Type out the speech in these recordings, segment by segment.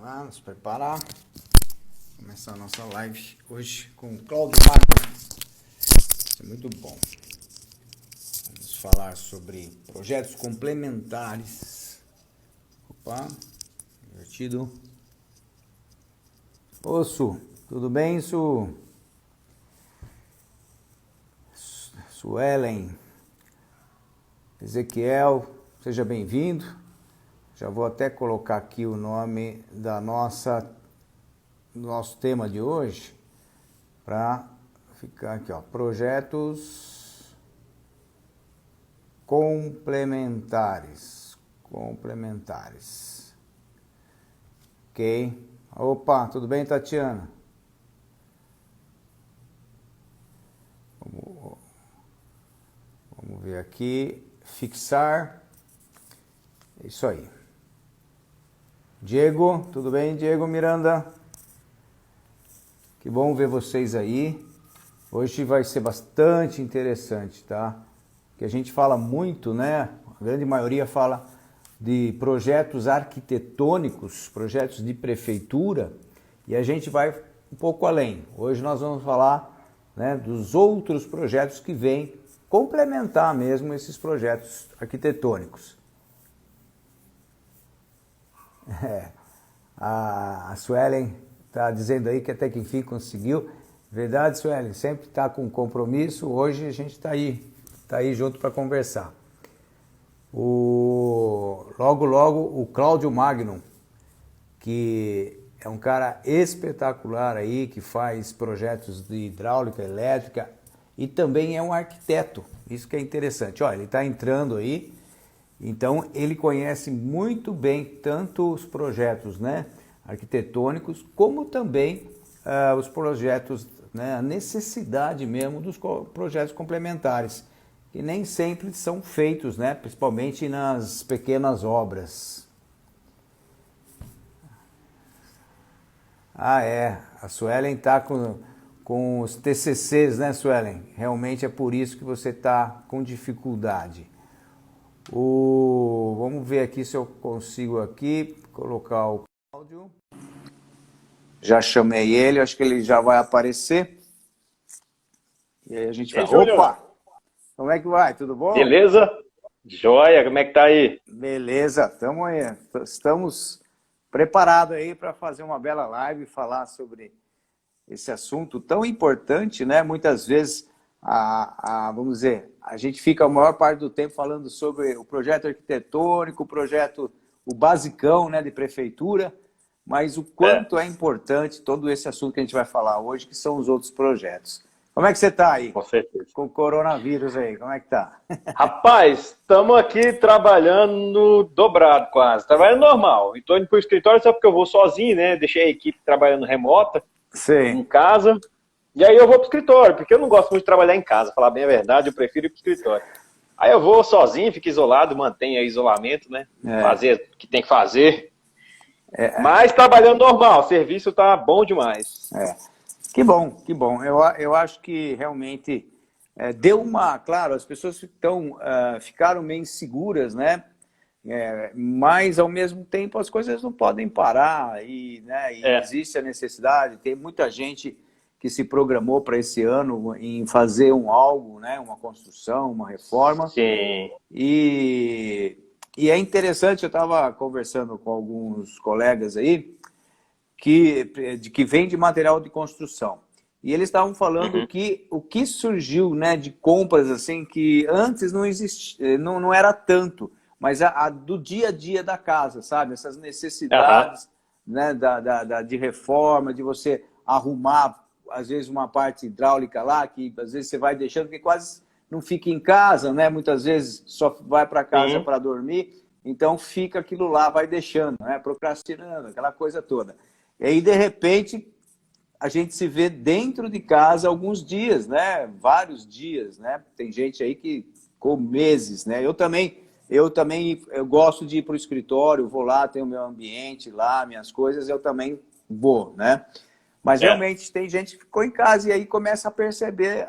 lá, nos preparar. Começar a nossa live hoje com o Cláudio Magno. Isso é muito bom. Vamos falar sobre projetos complementares. Opa, divertido. Ô, Su, tudo bem, Su? Suelen, Ezequiel, seja bem-vindo. Já vou até colocar aqui o nome do nosso tema de hoje, para ficar aqui, ó, projetos complementares. Ok. Opa, tudo bem, Tatiana? Vamos ver aqui, fixar, é isso aí. Diego, tudo bem, Diego Miranda? Que bom ver vocês aí. Hoje vai ser bastante interessante, tá? Que a gente fala muito, né? A grande maioria fala de projetos arquitetônicos, projetos de prefeitura, e a gente vai um pouco além. Hoje nós vamos falar, né, dos outros projetos que vêm complementar mesmo esses projetos arquitetônicos. A Suelen está dizendo aí que até que enfim conseguiu. Verdade, Suelen? Sempre está com compromisso. Hoje a gente está aí junto para conversar. Logo, o Cláudio Magno, que é um cara espetacular aí, que faz projetos de hidráulica, elétrica e também é um arquiteto. Isso que é interessante. Olha, ele está entrando aí. Então, ele conhece muito bem tanto os projetos, né, arquitetônicos, como também os projetos, né, a necessidade mesmo dos projetos complementares, que nem sempre são feitos, né, principalmente nas pequenas obras. A Suelen está com os TCCs, né, Suelen? Realmente é por isso que você está com dificuldade. Vamos ver aqui se eu consigo aqui colocar o Cláudio. Já chamei ele, acho que ele já vai aparecer. E aí a gente vai... Opa! Como é que vai? Tudo bom? Beleza? Joia, como é que tá aí? Beleza, estamos preparados aí para fazer uma bela live e falar sobre esse assunto tão importante, né? Muitas vezes, vamos dizer, a gente fica a maior parte do tempo falando sobre o projeto arquitetônico, o basicão, né, de prefeitura, mas o quanto é importante todo esse assunto que a gente vai falar hoje, que são os outros projetos. Como é que você está aí? Com certeza. Com o coronavírus aí, como é que tá? Rapaz, estamos aqui trabalhando dobrado quase, trabalhando normal. Estou indo para o escritório só porque eu vou sozinho, né? Deixei a equipe trabalhando remota, Sim. em casa. E aí eu vou para o escritório, porque eu não gosto muito de trabalhar em casa, falar bem a verdade, eu prefiro ir para o escritório. Aí eu vou sozinho, fico isolado, mantenho isolamento, né? Fazer o que tem que fazer. Mas trabalhando normal, o serviço tá bom demais. Que bom, que bom. Eu acho que realmente deu claro, as pessoas ficaram meio inseguras, né? Mas ao mesmo tempo as coisas não podem parar e existe a necessidade, tem muita gente que se programou para esse ano em fazer algo, né? Uma construção, uma reforma. Sim. E é interessante, eu estava conversando com alguns colegas aí, que vem de material de construção. E eles estavam falando que o que surgiu, né, de compras assim, que antes não existia, não era tanto, mas do dia a dia da casa, sabe? Essas necessidades, né, de reforma, de você arrumar, às vezes, uma parte hidráulica lá, que às vezes você vai deixando, porque quase não fica em casa, né? Muitas vezes só vai para casa para dormir, então fica aquilo lá, vai deixando, né? Procrastinando, aquela coisa toda. E aí, de repente, a gente se vê dentro de casa alguns dias, né? Vários dias, né? Tem gente aí que ficou meses, né? Eu também gosto de ir para o escritório, vou lá, tenho o meu ambiente lá, minhas coisas, eu também vou, né? Mas realmente tem gente que ficou em casa e aí começa a perceber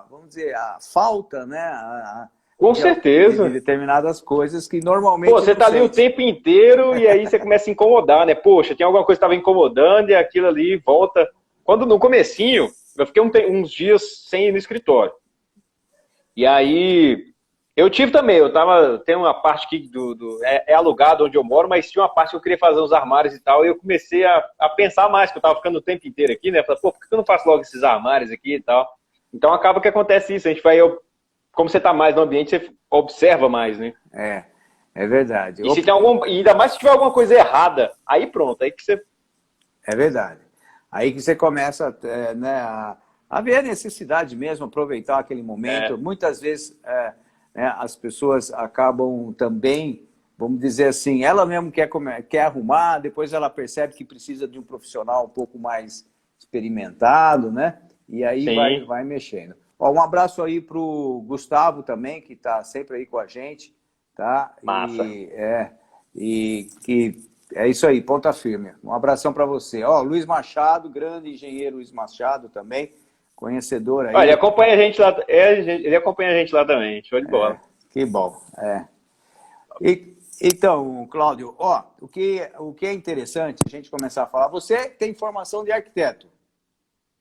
vamos dizer, a falta, né? Com certeza. De determinadas coisas que normalmente... Pô, você tá ali o tempo inteiro e aí você começa a incomodar, né? Poxa, tem alguma coisa que estava incomodando e aquilo ali volta. Quando no comecinho, eu fiquei uns dias sem ir no escritório. E aí, eu tive também, tem uma parte aqui é alugado onde eu moro, mas tinha uma parte que eu queria fazer uns armários e tal, e eu comecei a pensar mais, que eu tava ficando o tempo inteiro aqui, né? Falei, pô, por que eu não faço logo esses armários aqui e tal? Então acaba que acontece isso, a gente vai, como você tá mais no ambiente, você observa mais, né? É verdade. E se tem ainda mais se tiver alguma coisa errada, aí pronto, aí que você... É verdade. Aí que você começa, né, a ver a necessidade mesmo, aproveitar aquele momento. Muitas vezes né, as pessoas acabam também, vamos dizer assim, ela mesmo quer arrumar, depois ela percebe que precisa de um profissional um pouco mais experimentado, né? E aí vai mexendo. Ó, um abraço aí para o Gustavo também, que está sempre aí com a gente, tá? Massa. E que é isso aí, ponta firme. Um abração para você. Ó, Luiz Machado, grande engenheiro Luiz Machado também, conhecedor aí. Olha, ele acompanha a gente lá, ele acompanha a gente lá também, show de bola. Que bom, Então, Cláudio, ó, o que é interessante a gente começar a falar, você tem formação de arquiteto.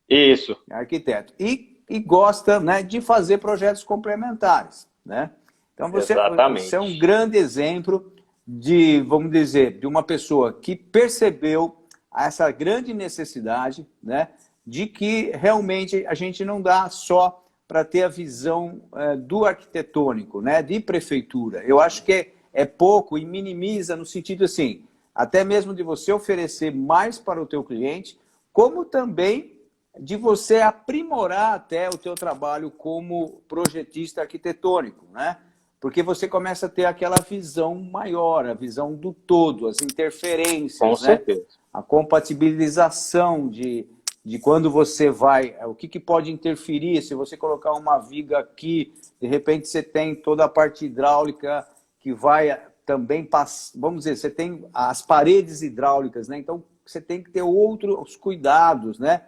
Isso. Arquiteto. E gosta, né, de fazer projetos complementares, né? Então você é um grande exemplo de, vamos dizer, de uma pessoa que percebeu essa grande necessidade, né, de que realmente a gente não dá só para ter a visão do arquitetônico, né, de prefeitura. Eu acho que é pouco e minimiza no sentido assim, até mesmo de você oferecer mais para o teu cliente, como também de você aprimorar até o teu trabalho como projetista arquitetônico, né? Porque você começa a ter aquela visão maior, a visão do todo, as interferências, com certeza. A compatibilização de quando você vai, o que pode interferir, se você colocar uma viga aqui, de repente você tem toda a parte hidráulica que vai também, vamos dizer, você tem as paredes hidráulicas, né? Então você tem que ter outros cuidados, né?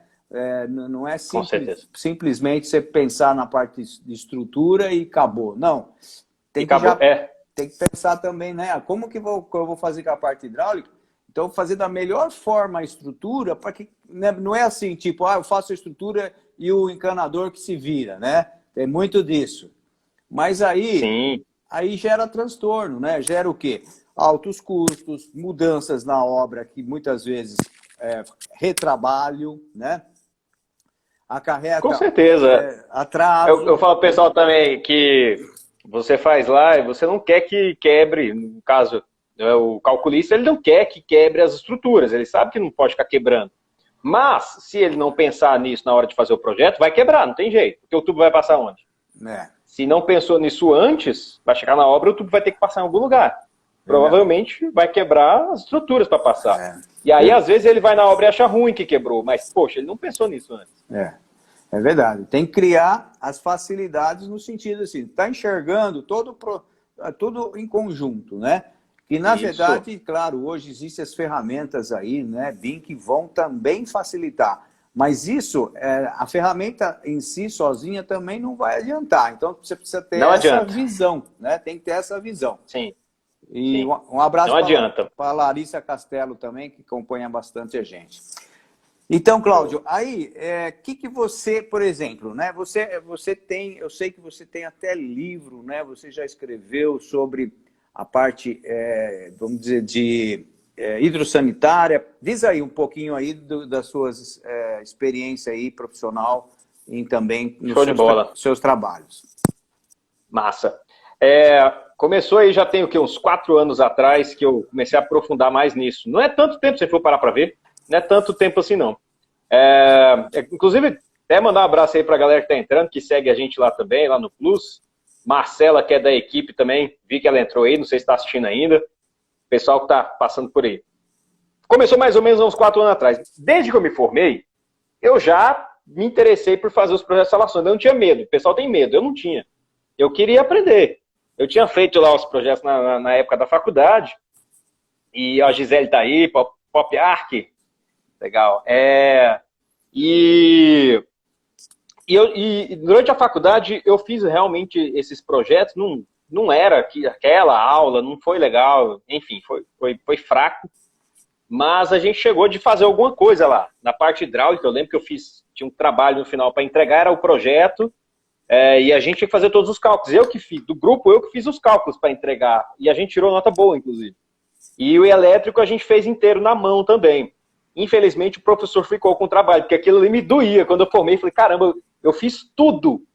Não é simplesmente você pensar na parte de estrutura e acabou. Não. Tem que pensar também, né? Como que eu vou fazer com a parte hidráulica? Então, fazer da melhor forma a estrutura, para que, né, não é assim, tipo, eu faço a estrutura e o encanador que se vira, né? Tem muito disso. Mas aí gera transtorno, né? Gera o quê? Altos custos, mudanças na obra que muitas vezes retrabalho, né? Acarreta, com certeza. atraso. Eu falo pro pessoal também que você faz lá e você não quer que quebre, no caso, o calculista, ele não quer que quebre as estruturas, ele sabe que não pode ficar quebrando. Mas, se ele não pensar nisso na hora de fazer o projeto, vai quebrar, não tem jeito, porque o tubo vai passar onde? Se não pensou nisso antes, vai chegar na obra, o tubo vai ter que passar em algum lugar. Provavelmente vai quebrar as estruturas para passar. E aí, às vezes, ele vai na obra e acha ruim que quebrou, mas, poxa, ele não pensou nisso antes. É verdade. Tem que criar as facilidades no sentido assim, tá enxergando tudo em conjunto, né? E, na verdade, claro, hoje existem as ferramentas aí, né, BIM, que vão também facilitar. Mas isso, a ferramenta em si, sozinha, também não vai adiantar. Então, você precisa ter visão, né? Tem que ter essa visão. Sim. E um abraço para a Larissa Castelo também, que acompanha bastante a gente. Então, Cláudio, aí, que você, por exemplo, né? Você tem, eu sei que você tem até livro, né? Você já escreveu sobre a parte, vamos dizer, de hidrossanitária. Diz aí um pouquinho aí das suas experiências aí profissional e também nos seus trabalhos. Massa. Começou aí, já tem o quê? Uns 4 anos atrás que eu comecei a aprofundar mais nisso. Não é tanto tempo, se você for parar para ver, não é tanto tempo assim, não. Inclusive, até mandar um abraço aí para a galera que está entrando, que segue a gente lá também, lá no Plus. Marcela, que é da equipe também, vi que ela entrou aí, não sei se está assistindo ainda. Pessoal que está passando por aí. Começou mais ou menos uns 4 anos atrás. Desde que eu me formei, eu já me interessei por fazer os projetos de instalação. Eu não tinha medo, o pessoal tem medo, eu não tinha. Eu queria aprender. Eu tinha feito lá os projetos na época da faculdade, e a Gisele tá aí, Pop Arc, legal. E E durante a faculdade eu fiz realmente esses projetos, não era aquela aula, não foi legal, enfim, foi fraco, mas a gente chegou de fazer alguma coisa lá. Na parte hidráulica, eu lembro que tinha um trabalho no final para entregar, era o projeto, e a gente tinha que fazer todos os cálculos. Eu que fiz, do grupo, eu que fiz os cálculos para entregar, e a gente tirou nota boa, inclusive. E o elétrico a gente fez inteiro na mão também. Infelizmente, o professor ficou com o trabalho, porque aquilo ali me doía. Quando eu formei, falei, caramba, eu fiz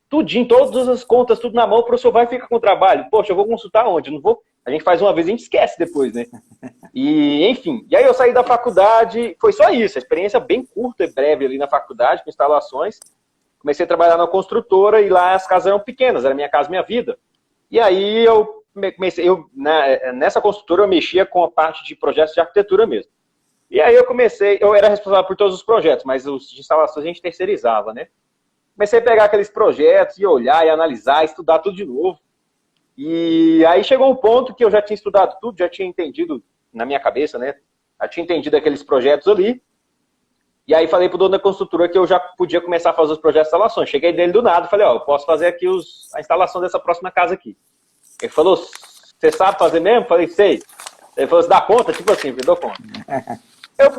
tudinho, todas as contas, tudo na mão, o professor vai ficar com o trabalho. Poxa, eu vou consultar onde? Eu não vou. A gente faz uma vez e a gente esquece depois, né? E, enfim, e aí eu saí da faculdade, foi só isso, a experiência bem curta e breve ali na faculdade, com instalações. Comecei a trabalhar na construtora e lá as casas eram pequenas, era Minha Casa Minha Vida. E aí eu comecei, nessa construtora eu mexia com a parte de projetos de arquitetura mesmo. E aí eu era responsável por todos os projetos, mas os de instalações a gente terceirizava, né? Comecei a pegar aqueles projetos e olhar e analisar, estudar tudo de novo. E aí chegou um ponto que eu já tinha estudado tudo, já tinha entendido na minha cabeça, né? Já tinha entendido aqueles projetos ali. E aí falei pro dono da construtora que eu já podia começar a fazer os projetos de instalações. Cheguei dele do nada, falei, eu posso fazer aqui a instalação dessa próxima casa aqui. Ele falou, você sabe fazer mesmo? Falei, sei. Ele falou, você dá conta? Tipo assim, eu dou conta.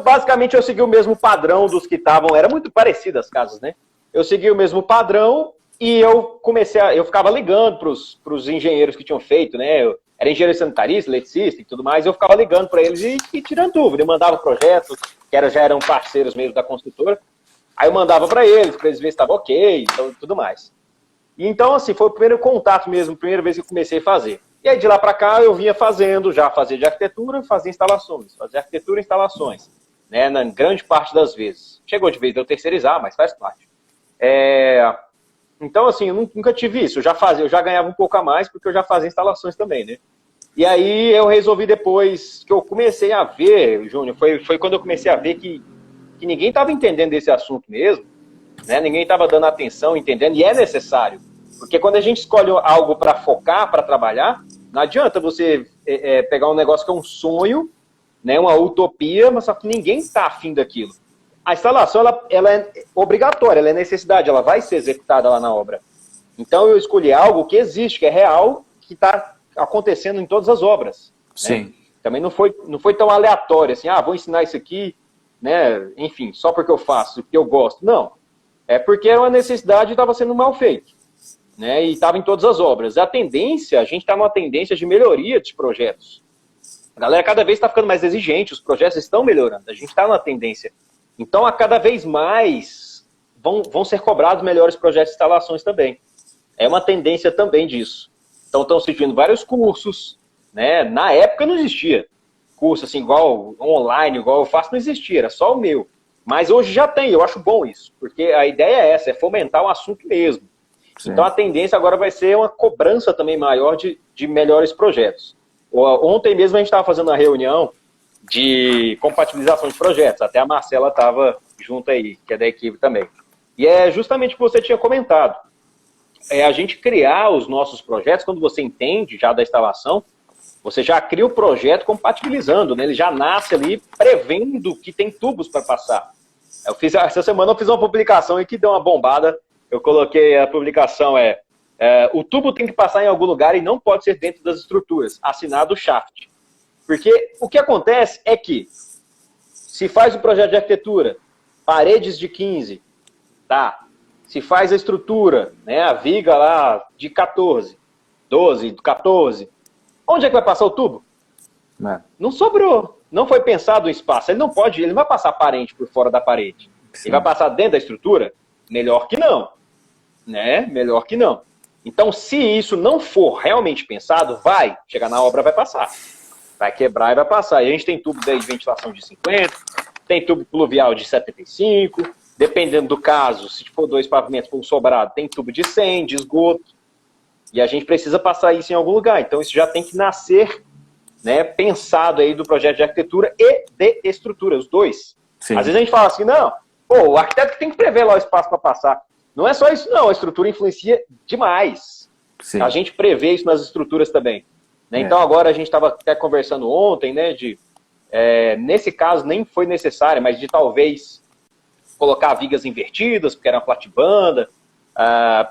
Basicamente, eu segui o mesmo padrão dos que estavam, era muito parecido as casas, né? Eu segui o mesmo padrão e eu ficava ligando pros engenheiros que tinham feito, né? Eu era engenheiro sanitarista, eletricista e tudo mais, eu ficava ligando para eles e tirando dúvida. Eu mandava projetos, que já eram parceiros mesmo da construtora, aí eu mandava para eles verem se estava ok, então, tudo mais. E então, assim, foi o primeiro contato mesmo, a primeira vez que eu comecei a fazer. E aí, de lá para cá, eu vinha fazia de arquitetura, fazia instalações, fazia arquitetura e instalações, né, na grande parte das vezes. Chegou de vez de eu terceirizar, mas faz parte. Então, assim, eu nunca tive isso, eu já ganhava um pouco a mais, porque eu já fazia instalações também, né. E aí, eu resolvi depois, que eu comecei a ver, Júnior, foi quando eu comecei a ver que ninguém estava entendendo desse assunto mesmo, né, ninguém estava dando atenção, entendendo, e é necessário. Porque quando a gente escolhe algo para focar, para trabalhar, não adianta você pegar um negócio que é um sonho, né, uma utopia, mas só que ninguém está afim daquilo. A instalação ela é obrigatória, ela é necessidade, ela vai ser executada lá na obra. Então eu escolhi algo que existe, que é real, que está acontecendo em todas as obras. Sim. Né? Também não foi tão aleatório, assim, vou ensinar isso aqui, né, enfim, só porque eu faço, porque eu gosto. Não, é porque é uma necessidade e estava sendo mal feito. Né, e estava em todas as obras. A gente está numa tendência de melhoria de projetos. A galera cada vez está ficando mais exigente, os projetos estão melhorando, a gente está numa tendência. Então, a cada vez mais vão ser cobrados melhores projetos de instalações também. É uma tendência também disso. Então, estão surgindo vários cursos, né? Na época não existia curso assim, igual online, igual eu faço, não existia, era só o meu. Mas hoje já tem, eu acho bom isso, porque a ideia é essa, é fomentar um assunto mesmo. Sim. Então a tendência agora vai ser uma cobrança também maior de melhores projetos. Ontem mesmo a gente estava fazendo uma reunião de compatibilização de projetos, até a Marcela estava junto aí, que é da equipe também. E é justamente o que você tinha comentado. É a gente criar os nossos projetos, quando você entende já da instalação, você já cria o projeto compatibilizando, né? Ele já nasce ali prevendo que tem tubos para passar. Essa semana eu fiz uma publicação aí que deu uma bombada. Eu coloquei a publicação, o tubo tem que passar em algum lugar e não pode ser dentro das estruturas, assinado o Shaft. Porque o que acontece é que, se faz o projeto de arquitetura, paredes de 15, tá? Se faz a estrutura, né, a viga lá de 14, 12, 14, onde é que vai passar o tubo? Não sobrou, não foi pensado o espaço, ele não vai passar aparente por fora da parede. Sim. Ele vai passar dentro da estrutura? Melhor que não. Né? Melhor que não. Então, se isso não for realmente pensado, vai chegar na obra, vai passar. Vai quebrar e vai passar. E a gente tem tubo de ventilação de 50, tem tubo pluvial de 75, dependendo do caso, se for 2 pavimentos por sobrado, tem tubo de 100, de esgoto. E a gente precisa passar isso em algum lugar. Então, isso já tem que nascer, né, pensado aí do projeto de arquitetura e de estrutura, os dois. Sim. Às vezes a gente fala assim, não, o arquiteto tem que prever lá o espaço para passar. Não é só isso, não. A estrutura influencia demais. Sim. A gente prevê isso nas estruturas também. Né? Então, agora a gente estava até conversando ontem, né, nesse caso nem foi necessário, mas de talvez colocar vigas invertidas, porque era uma platibanda,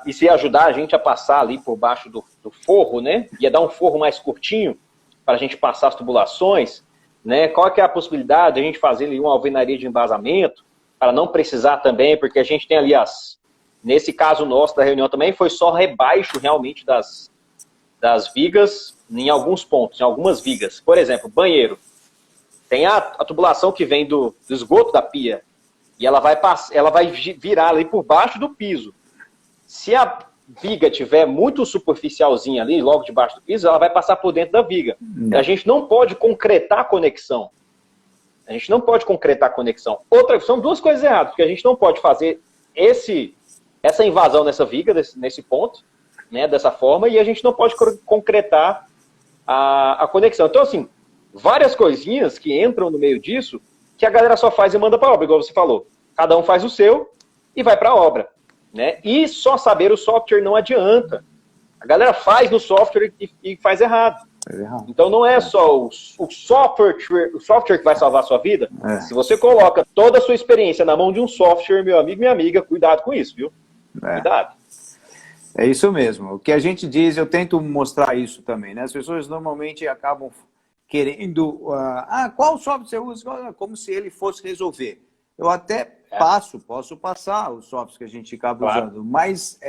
Isso ia ajudar a gente a passar ali por baixo do forro, né? Ia dar um forro mais curtinho para a gente passar as tubulações, né? Qual que é a possibilidade de a gente fazer ali uma alvenaria de embasamento, para não precisar também, porque a gente tem ali nesse caso nosso da reunião também, foi só rebaixo realmente das vigas em alguns pontos, em algumas vigas. Por exemplo, banheiro. Tem a tubulação que vem do esgoto da pia, e ela vai virar ali por baixo do piso. Se a viga tiver muito superficialzinha ali, logo debaixo do piso, ela vai passar por dentro da viga. A gente não pode concretar a conexão. A gente não pode concretar a conexão. São duas coisas erradas, porque a gente não pode fazer essa invasão nessa viga, nesse ponto, né, dessa forma, e a gente não pode concretar a conexão. Então, assim, várias coisinhas que entram no meio disso, que a galera só faz e manda para a obra, igual você falou. Cada um faz o seu e vai para a obra. Né? E só saber o software não adianta. A galera faz no software e faz errado. Então não é só o software que vai salvar a sua vida. Se você coloca toda a sua experiência na mão de um software, meu amigo, minha amiga, cuidado com isso, viu? Cuidado. É isso mesmo. O que a gente diz, eu tento mostrar isso também, né? As pessoas normalmente acabam querendo... qual software você usa? Como se ele fosse resolver. Eu até posso passar os softwares que a gente acaba usando, mas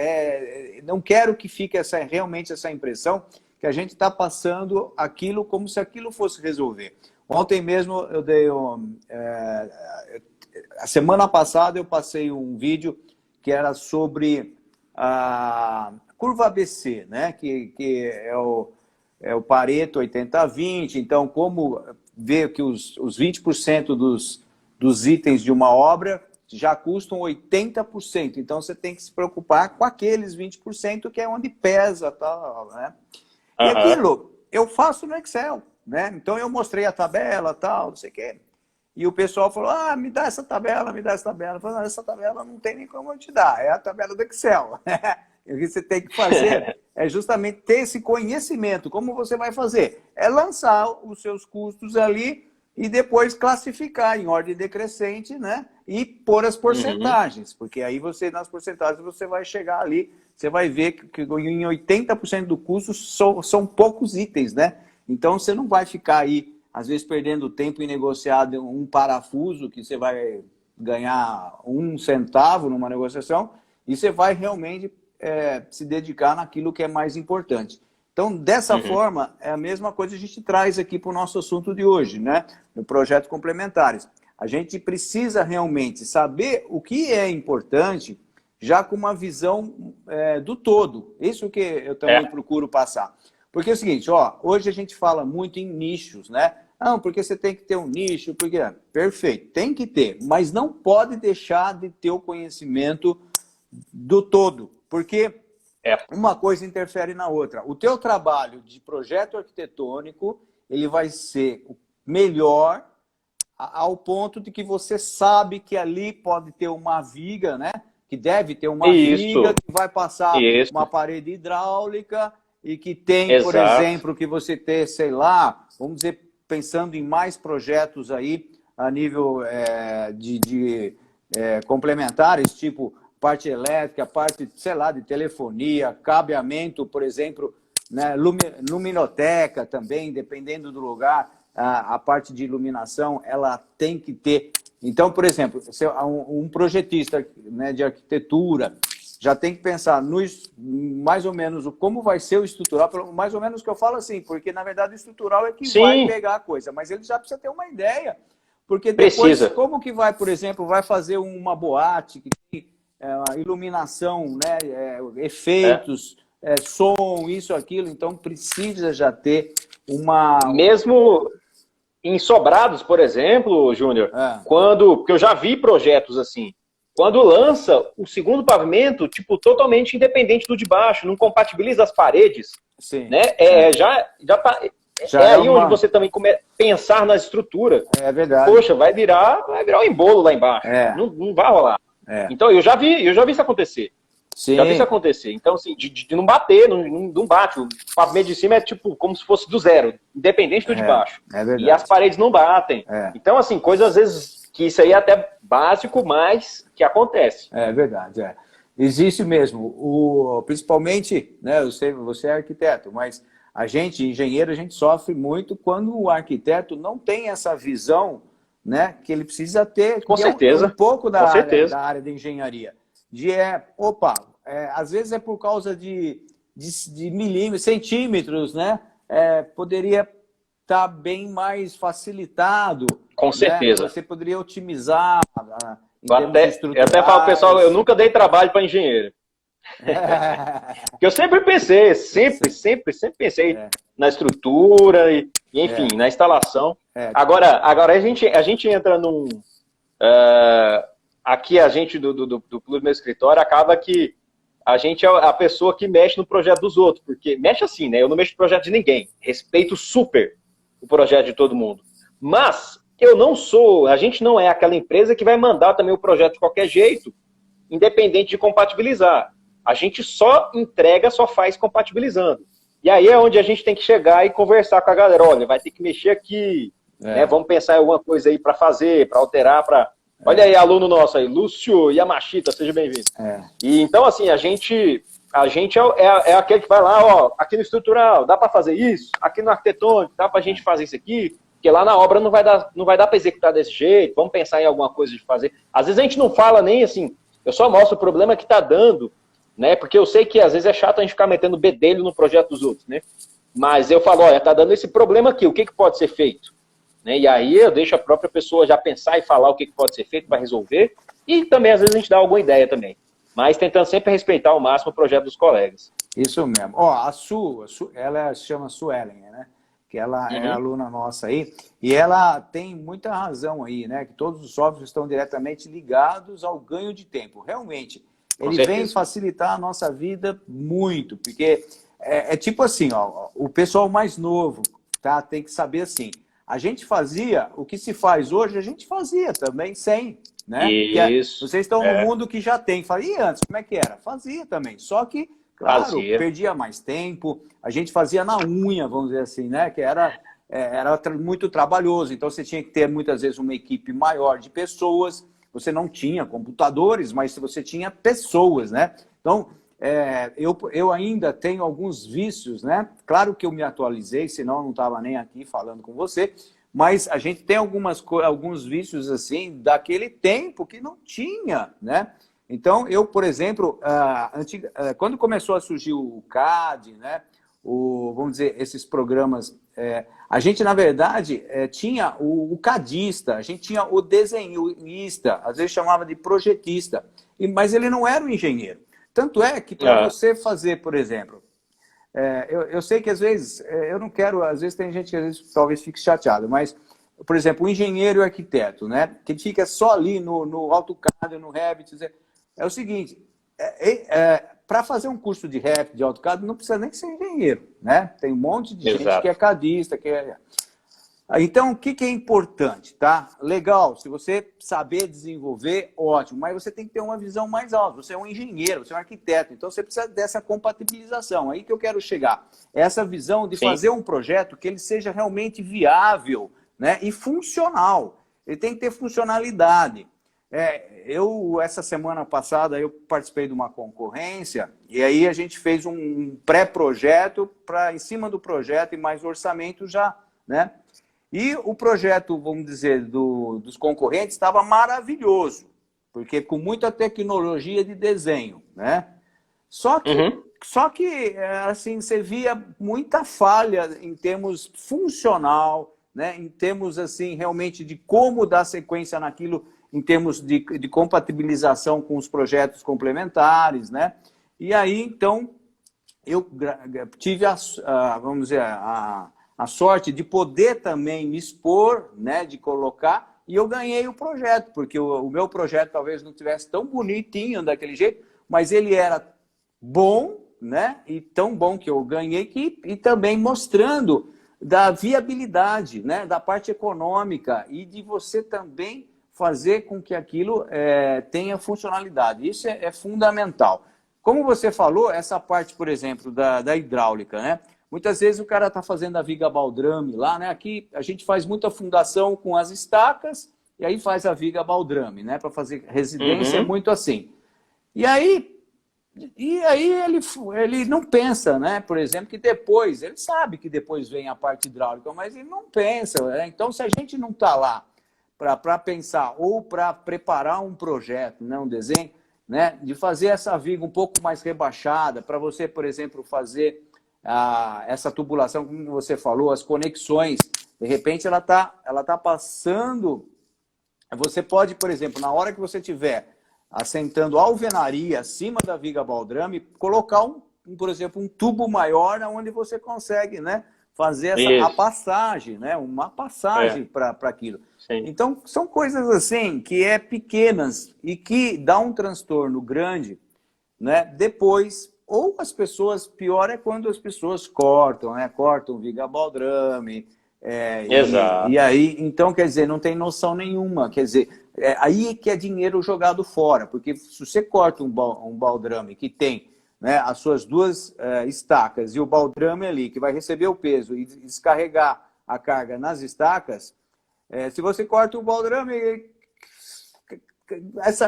não quero que fique realmente essa impressão que a gente está passando aquilo como se aquilo fosse resolver. Ontem mesmo eu dei a semana passada eu passei um vídeo que era sobre a curva ABC, né? Que é o Pareto 80-20, então como ver que os 20% dos itens de uma obra já custam 80%. Então, você tem que se preocupar com aqueles 20% que é onde pesa, tal, né? E aquilo eu faço no Excel, né? Então, eu mostrei a tabela, tal, não sei o quê. E o pessoal falou, me dá essa tabela, me dá essa tabela. Eu falei, essa tabela não tem nem como eu te dar, é a tabela do Excel. O que você tem que fazer é justamente ter esse conhecimento. Como você vai fazer? É lançar os seus custos ali e depois classificar em ordem decrescente, né? E pôr as porcentagens, porque aí nas porcentagens você vai chegar ali, você vai ver que em 80% do custo são poucos itens, né? Então você não vai ficar aí, às vezes, perdendo tempo em negociar um parafuso que você vai ganhar 1 centavo numa negociação, e você vai realmente se dedicar naquilo que é mais importante. Então, dessa forma, é a mesma coisa que a gente traz aqui para o nosso assunto de hoje, né? No projeto complementares. A gente precisa realmente saber o que é importante, já com uma visão do todo. Isso que eu também procuro passar. Porque é o seguinte, hoje a gente fala muito em nichos, né? Não, porque você tem que ter um nicho, porque... Perfeito, tem que ter, mas não pode deixar de ter o conhecimento do todo, porque... uma coisa interfere na outra. O teu trabalho de projeto arquitetônico, ele vai ser melhor ao ponto de que você sabe que ali pode ter uma viga, né? Que deve ter uma viga que vai passar uma parede hidráulica e que tem, por exemplo, que você ter, sei lá, vamos dizer, pensando em mais projetos aí a nível de complementares, tipo parte elétrica, parte, sei lá, de telefonia, cabeamento, por exemplo, né, luminoteca também, dependendo do lugar, a parte de iluminação, ela tem que ter. Então, por exemplo, um projetista, né, de arquitetura já tem que pensar mais ou menos como vai ser o estrutural, mais ou menos que eu falo assim, porque na verdade o estrutural é que vai pegar a coisa, mas ele já precisa ter uma ideia, porque depois como que vai, por exemplo, vai fazer uma boate que tem iluminação, né, efeitos, som, isso, aquilo, então precisa já ter uma... Mesmo em sobrados, por exemplo, Júnior, porque eu já vi projetos assim, quando lança o segundo pavimento, tipo, totalmente independente do de baixo, não compatibiliza as paredes, né? Já tá... aí onde você também começa a pensar na estrutura. É verdade. Poxa, vai virar um embolo lá embaixo. Não vai rolar. Então, eu já vi isso acontecer. Sim. Já vi isso acontecer. Então, assim, de não bater, não bate. O pavimento de cima é tipo como se fosse do zero, independente do de baixo. É verdade. E as paredes não batem. Então, assim, coisas às vezes que isso aí é até básico, mas que acontece. É verdade, Existe mesmo. Principalmente, né, eu sei, você é arquiteto, mas a gente, engenheiro, a gente sofre muito quando o arquiteto não tem essa visão, né, que ele precisa ter, Com que é um certeza, pouco com certeza. da área de engenharia. Às vezes é por causa de milímetros, centímetros, né? Poderia estar bem mais facilitado. Com certeza. Você poderia otimizar em termos eu estruturais. até falo, pessoal, eu nunca dei trabalho para engenheiro. Porque eu sempre pensei, sempre pensei na estrutura e enfim, na instalação. Agora a gente entra num... aqui a gente do Clube Meu Escritório acaba que a gente é a pessoa que mexe no projeto dos outros, porque mexe assim, né? Eu não mexo no projeto de ninguém, respeito super o projeto de todo mundo. Mas a gente não é aquela empresa que vai mandar também o projeto de qualquer jeito, independente de compatibilizar. A gente só entrega, só faz compatibilizando. E aí é onde a gente tem que chegar e conversar com a galera. Olha, vai ter que mexer aqui, né? Vamos pensar em alguma coisa aí para fazer, para alterar, para... Olha aí, aluno nosso aí, Lúcio Yamashita, seja bem-vindo. E então, assim, a gente é aquele que vai lá, ó, aqui no estrutural, dá para fazer isso? Aqui no arquitetônico, dá para a gente fazer isso aqui? Porque lá na obra não vai dar para executar desse jeito, vamos pensar em alguma coisa de fazer. Às vezes a gente não fala nem assim, eu só mostro o problema que está dando, né? Porque eu sei que às vezes é chato a gente ficar metendo bedelho no projeto dos outros, né? Mas eu falo, olha, tá dando esse problema aqui, o que pode ser feito? Né? E aí eu deixo a própria pessoa já pensar e falar o que pode ser feito para resolver. E também, às vezes, a gente dá alguma ideia também. Mas tentando sempre respeitar ao máximo o projeto dos colegas. Isso mesmo. Ó, a ela se chama Suelen, né? Que ela é aluna nossa aí. E ela tem muita razão aí, né? Que todos os softwares estão diretamente ligados ao ganho de tempo. Realmente, ele vem facilitar a nossa vida muito. Porque é tipo assim, ó, o pessoal mais novo, tá? Tem que saber assim... A gente fazia, o que se faz hoje, a gente fazia também sem, né? Isso. Vocês estão no mundo que já tem. E antes, como é que era? Fazia também. Só que, claro, perdia mais tempo. A gente fazia na unha, vamos dizer assim, né? Que era muito trabalhoso. Então, você tinha que ter, muitas vezes, uma equipe maior de pessoas. Você não tinha computadores, mas você tinha pessoas, né? Então... eu ainda tenho alguns vícios, né? Claro que eu me atualizei, senão eu não estava nem aqui falando com você, mas a gente tem alguns vícios assim daquele tempo que não tinha, né? Então, eu, por exemplo, quando começou a surgir o CAD, né? Vamos dizer, esses programas, a gente, na verdade, tinha o cadista, a gente tinha o desenhista, às vezes chamava de projetista, mas ele não era o engenheiro. Tanto é que para você fazer, por exemplo, eu sei que às vezes, eu não quero, às vezes tem gente que às vezes talvez fique chateado, mas, por exemplo, o engenheiro e o arquiteto, né? Que fica só ali no AutoCAD, no Revit, é o seguinte, para fazer um curso de Revit, de AutoCAD, não precisa nem ser engenheiro, né? Tem um monte de gente que é cadista, que é... Então, o que é importante, tá? Legal, se você saber desenvolver, ótimo, mas você tem que ter uma visão mais alta. Você é um engenheiro, você é um arquiteto, então você precisa dessa compatibilização. Aí que eu quero chegar. Essa visão de fazer um projeto que ele seja realmente viável, né? E funcional. Ele tem que ter funcionalidade. Essa semana passada, eu participei de uma concorrência e aí a gente fez um pré-projeto para, em cima do projeto e mais orçamento já, né? E o projeto, vamos dizer, dos concorrentes estava maravilhoso, porque com muita tecnologia de desenho, né? Só que assim, você via muita falha em termos funcional, né? Em termos, assim, realmente de como dar sequência naquilo, em termos de compatibilização com os projetos complementares, né? E aí, então, eu tive, vamos dizer, a sorte de poder também me expor, né, de colocar, e eu ganhei o projeto, porque o meu projeto talvez não tivesse tão bonitinho daquele jeito, mas ele era bom, né, e tão bom que eu ganhei, e também mostrando da viabilidade, né, da parte econômica, e de você também fazer com que aquilo tenha funcionalidade. Isso é fundamental. Como você falou, essa parte, por exemplo, da hidráulica, né? Muitas vezes o cara está fazendo a viga baldrame lá, né? Aqui a gente faz muita fundação com as estacas e aí faz a viga baldrame, né? Para fazer residência é muito assim. E aí E aí ele não pensa, né? Por exemplo, que depois, ele sabe que depois vem a parte hidráulica, mas ele não pensa, né? Então, se a gente não está lá para pensar ou para preparar um projeto, né, um desenho, né, de fazer essa viga um pouco mais rebaixada, para você, por exemplo, fazer essa tubulação, como você falou, as conexões, de repente ela tá passando. Você pode, por exemplo, na hora que você tiver assentando alvenaria acima da viga baldrame, colocar, por exemplo, um tubo maior onde você consegue, né, fazer a passagem, né, uma passagem para aquilo. Sim. Então, são coisas assim que pequenas e que dá um transtorno grande, né, depois. Ou as pessoas, pior é quando as pessoas cortam, né, cortam viga baldrame. Exato. E aí, então, quer dizer, não tem noção nenhuma. Quer dizer, aí que é dinheiro jogado fora, porque se você corta um baldrame que tem, né, as suas duas estacas e o baldrame ali, que vai receber o peso e descarregar a carga nas estacas, se você corta o baldrame,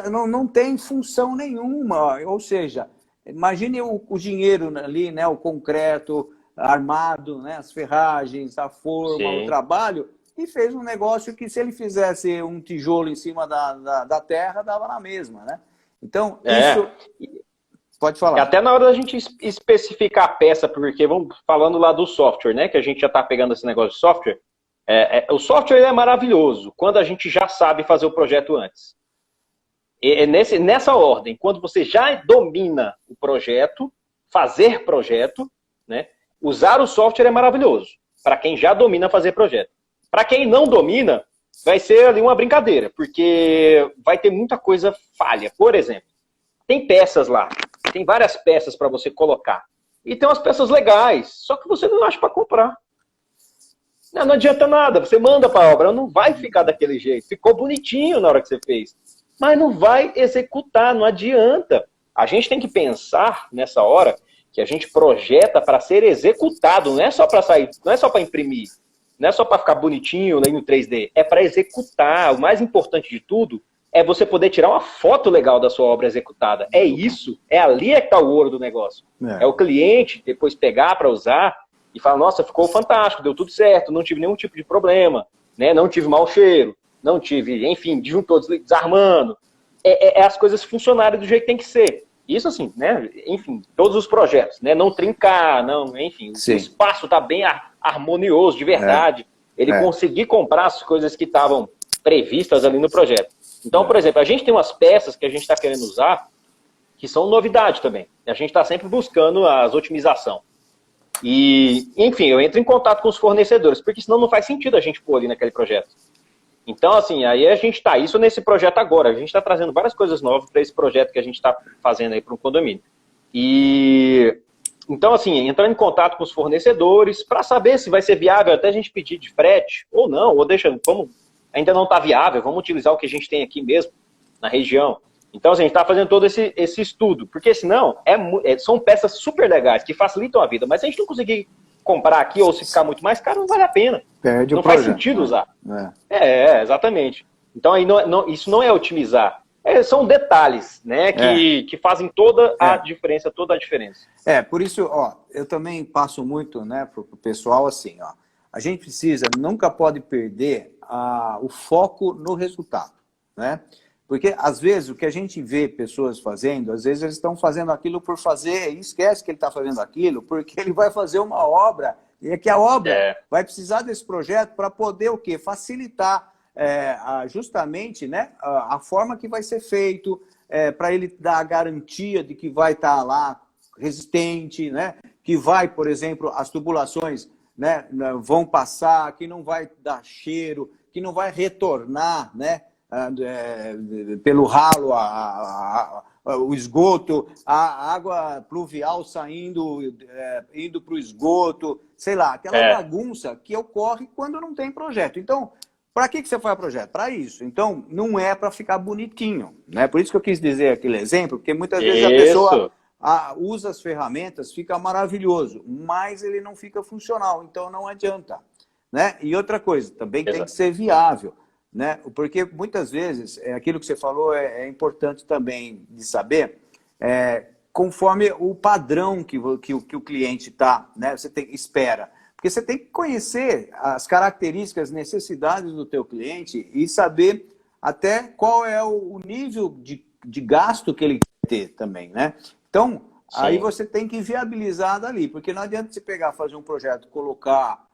não tem função nenhuma. Ou seja, imagine o dinheiro ali, né, o concreto armado, né, as ferragens, a forma, sim, o trabalho, e fez um negócio que, se ele fizesse um tijolo em cima da terra, dava na mesma, né? Então, isso... Pode falar. Até na hora da gente especificar a peça, porque vamos falando lá do software, né, que a gente já está pegando esse negócio de software, o software é maravilhoso quando a gente já sabe fazer o projeto antes. Nessa ordem, quando você já domina o projeto, fazer projeto, né, usar o software é maravilhoso, para quem já domina fazer projeto. Para quem não domina, vai ser ali uma brincadeira, porque vai ter muita coisa falha. Por exemplo, tem peças lá, tem várias peças para você colocar. E tem umas peças legais, só que você não acha para comprar. Não adianta nada, você manda para a obra, não vai ficar daquele jeito. Ficou bonitinho na hora que você fez, mas não vai executar, não adianta. A gente tem que pensar nessa hora que a gente projeta para ser executado, não é só para sair, não é só para imprimir, não é só para ficar bonitinho no 3D, é para executar. O mais importante de tudo é você poder tirar uma foto legal da sua obra executada. É isso, ali que está o ouro do negócio. É o cliente depois pegar para usar e falar, nossa, ficou fantástico, deu tudo certo, não tive nenhum tipo de problema, né? Não tive mau cheiro, não tive, enfim, disjuntor desarmando. As coisas funcionarem do jeito que tem que ser. Isso assim, né? Enfim, todos os projetos, né? Não trincar, não, enfim, sim, o espaço está bem harmonioso, de verdade. Ele conseguir comprar as coisas que estavam previstas ali no projeto. Então, por exemplo, a gente tem umas peças que a gente está querendo usar que são novidade também. A gente está sempre buscando as otimização. E, enfim, eu entro em contato com os fornecedores, porque senão não faz sentido a gente pôr ali naquele projeto. Então, assim, aí a gente está, isso nesse projeto agora, a gente está trazendo várias coisas novas para esse projeto que a gente está fazendo aí para um condomínio. E, então, assim, entrando em contato com os fornecedores para saber se vai ser viável até a gente pedir de frete ou não, ou ainda não está viável, vamos utilizar o que a gente tem aqui mesmo, na região. Então, assim, a gente está fazendo todo esse estudo, porque senão são peças super legais, que facilitam a vida, mas se a gente não conseguir comprar aqui, ou se ficar muito mais caro, não vale a pena. Perde não o faz projeto, sentido usar. Exatamente. Então, aí isso não é otimizar. São detalhes, né, que fazem toda a diferença, Por isso, ó, eu também passo muito, né, pro pessoal assim, ó, a gente nunca pode perder o foco no resultado, né? Porque, às vezes, o que a gente vê pessoas fazendo, às vezes eles estão fazendo aquilo por fazer e esquece que ele está fazendo aquilo porque ele vai fazer uma obra e é que a obra vai precisar desse projeto para poder o quê? Facilitar justamente, né, a forma que vai ser feito, para ele dar a garantia de que vai estar lá resistente, né, que vai, por exemplo, as tubulações, né, vão passar, que não vai dar cheiro, que não vai retornar, né, pelo ralo o esgoto, a água pluvial indo para o esgoto, sei lá, aquela bagunça que ocorre quando não tem projeto. Então, para que você faz projeto? Para isso. Então, não é para ficar bonitinho, né? Por isso que eu quis dizer aquele exemplo, porque muitas vezes a pessoa usa as ferramentas, fica maravilhoso, mas ele não fica funcional, então não adianta, né? E outra coisa, também tem que ser viável, né? Porque muitas vezes, aquilo que você falou é importante também de saber, conforme o padrão que o cliente está, né? Espera. Porque você tem que conhecer as características, necessidades do teu cliente e saber até qual é o nível de gasto que ele quer ter também, né? Então, aí você tem que viabilizar dali, porque não adianta você pegar, fazer um projeto, colocar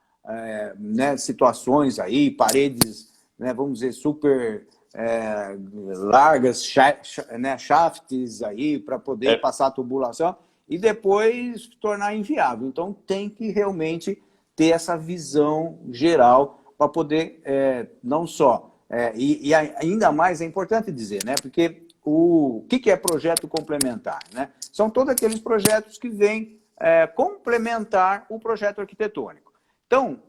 né, situações aí, paredes, né, vamos dizer, super largas, né, shafts aí, para poder passar a tubulação, e depois tornar inviável. Então, tem que realmente ter essa visão geral para poder, não só... e ainda mais é importante dizer, né? Porque o que é projeto complementar? Né? São todos aqueles projetos que vêm complementar o projeto arquitetônico. Então,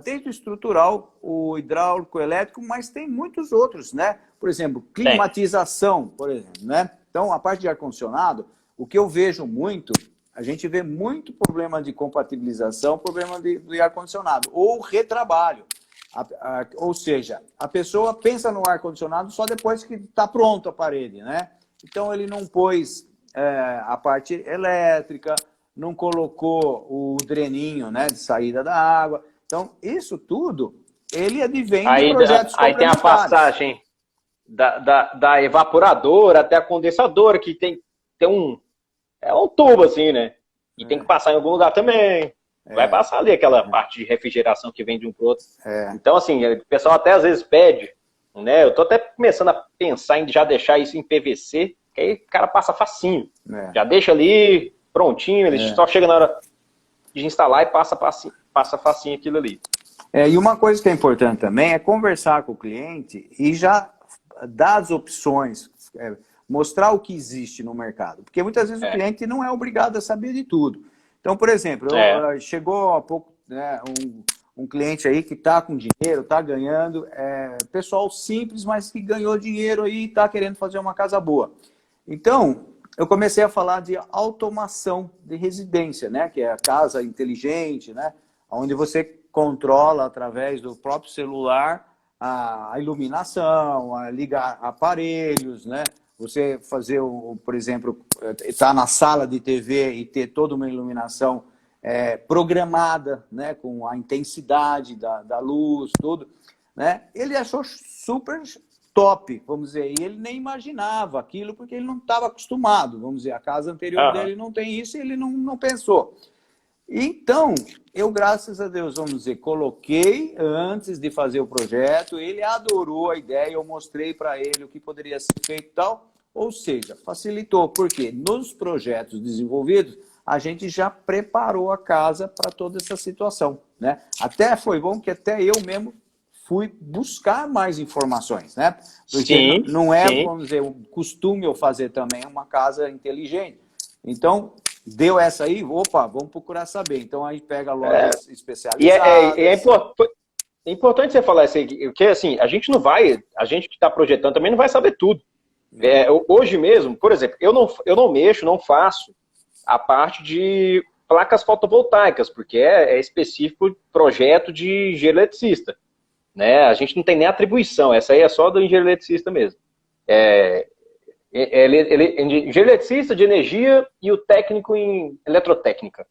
desde o estrutural, o hidráulico, o elétrico, mas tem muitos outros, né? Por exemplo, climatização, por exemplo, né? Então, a parte de ar-condicionado, o que eu vejo muito, a gente vê muito problema de compatibilização, problema de ar-condicionado, ou retrabalho. Ou seja, a pessoa pensa no ar-condicionado só depois que está pronto a parede, né? Então, ele não pôs a parte elétrica, não colocou o dreninho, né, de saída da água. Então, isso tudo, ele advém de projetos complementares. Aí tem a passagem da evaporadora até a condensadora, que tem um tubo assim, né? E tem que passar em algum lugar também. Vai passar ali aquela parte de refrigeração que vem de um pro outro. Então, assim, o pessoal até às vezes pede, né? Eu tô até começando a pensar em já deixar isso em PVC, que aí o cara passa facinho. Já deixa ali prontinho, ele só chega na hora de instalar e passa facinho aquilo ali. E uma coisa que é importante também é conversar com o cliente e já dar as opções, mostrar o que existe no mercado. Porque muitas vezes o cliente não é obrigado a saber de tudo. Então, por exemplo, chegou há pouco, né, um cliente aí que está com dinheiro, está ganhando, pessoal simples, mas que ganhou dinheiro aí e está querendo fazer uma casa boa. Então, eu comecei a falar de automação de residência, né, que é a casa inteligente, né, onde você controla através do próprio celular a iluminação, a ligar aparelhos, né, você fazer, por exemplo, estar na sala de TV e ter toda uma iluminação programada, né, com a intensidade da luz, tudo, né? Ele achou super top, vamos dizer, e ele nem imaginava aquilo porque ele não estava acostumado, vamos dizer, a casa anterior dele não tem isso e ele não pensou. Então, eu, graças a Deus, vamos dizer, coloquei antes de fazer o projeto, ele adorou a ideia, eu mostrei para ele o que poderia ser feito e tal, ou seja, facilitou, porque nos projetos desenvolvidos, a gente já preparou a casa para toda essa situação, né? Até foi bom que até eu mesmo fui buscar mais informações, né? Porque não é, vamos dizer, o costume eu fazer também uma casa inteligente. Então, deu essa aí, opa, vamos procurar saber. Então, aí pega lojas especializadas. E é importante você falar isso aí, porque assim, a gente que está projetando também não vai saber tudo. Hoje mesmo, por exemplo, eu não faço a parte de placas fotovoltaicas, porque é específico projeto de engenheiro eletricista. Né? A gente não tem nem atribuição, essa aí é só do engenheiro eletricista mesmo. Engenheiro eletricista de energia e o técnico em eletrotécnica.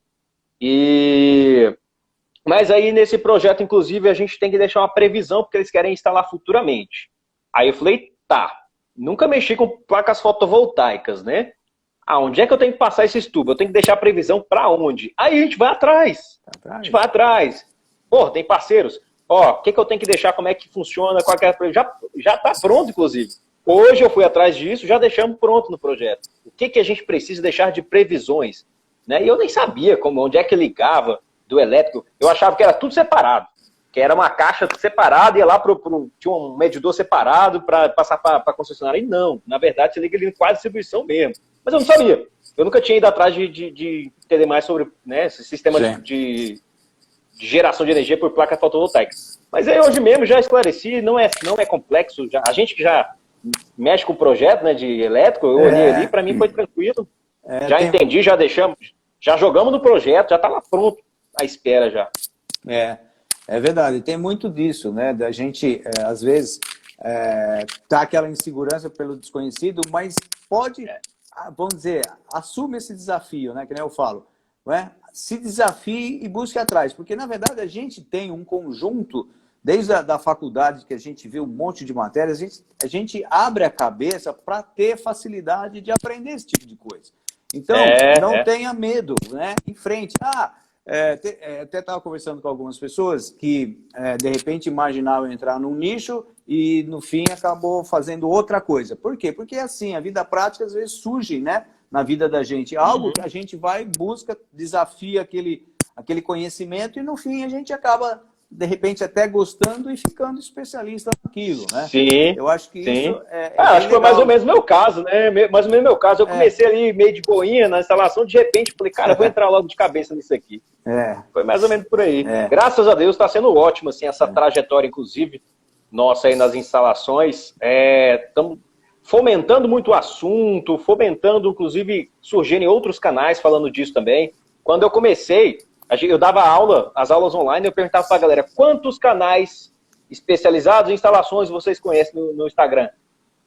Mas aí nesse projeto, inclusive, a gente tem que deixar uma previsão, porque eles querem instalar futuramente. Aí eu falei, tá, nunca mexi com placas fotovoltaicas, né? Onde é que eu tenho que passar esses tubos? Eu tenho que deixar a previsão para onde? Aí a gente vai atrás. A gente vai atrás. Pô, tem parceiros. Ó, o que eu tenho que deixar, como é que funciona, qual é já está pronto, inclusive. Hoje eu fui atrás disso, já deixamos pronto no projeto. O que a gente precisa deixar de previsões? Né? E eu nem sabia onde é que ligava do elétrico. Eu achava que era tudo separado. Que era uma caixa separada, ia lá tinha um medidor separado para passar para a concessionária. E não, na verdade você liga ali em quase distribuição mesmo. Mas eu não sabia. Eu nunca tinha ido atrás de entender mais sobre, né, esse sistema de geração de energia por placa fotovoltaica. Mas aí hoje mesmo já esclareci, não é complexo. A gente que já mexe com o projeto, né, de elétrico, eu olhei ali, para mim foi tranquilo. Já entendi, já deixamos, já jogamos no projeto, já está lá pronto, à espera já. É verdade, tem muito disso, né, da gente, às vezes, tá aquela insegurança pelo desconhecido, mas pode vamos dizer, assume esse desafio, né? Que nem eu falo, não é? Se desafie e busque atrás, porque na verdade a gente tem um conjunto, desde da faculdade que a gente vê um monte de matérias, a gente abre a cabeça para ter facilidade de aprender esse tipo de coisa. Então, não tenha medo, né? Em frente. Até estava conversando com algumas pessoas que, de repente, imaginavam entrar num nicho e, no fim, acabou fazendo outra coisa. Por quê? Porque, assim, a vida prática, às vezes, surge, né, na vida da gente. Algo que a gente vai, busca, desafia aquele conhecimento e, no fim, a gente acaba, de repente, até gostando e ficando especialista naquilo, né? Sim. Eu acho que isso acho que foi mais ou menos o meu caso, né? Mais ou menos o meu caso. Eu comecei ali meio de boinha na instalação, de repente falei, cara, eu vou entrar logo de cabeça nisso aqui. Foi mais ou menos por aí. Graças a Deus está sendo ótimo, assim, essa trajetória, inclusive, nossa aí nas instalações. Estamos fomentando muito o assunto, fomentando, inclusive, surgirem outros canais falando disso também. Quando eu comecei, eu dava aula, as aulas online, eu perguntava para a galera, quantos canais especializados em instalações vocês conhecem no Instagram?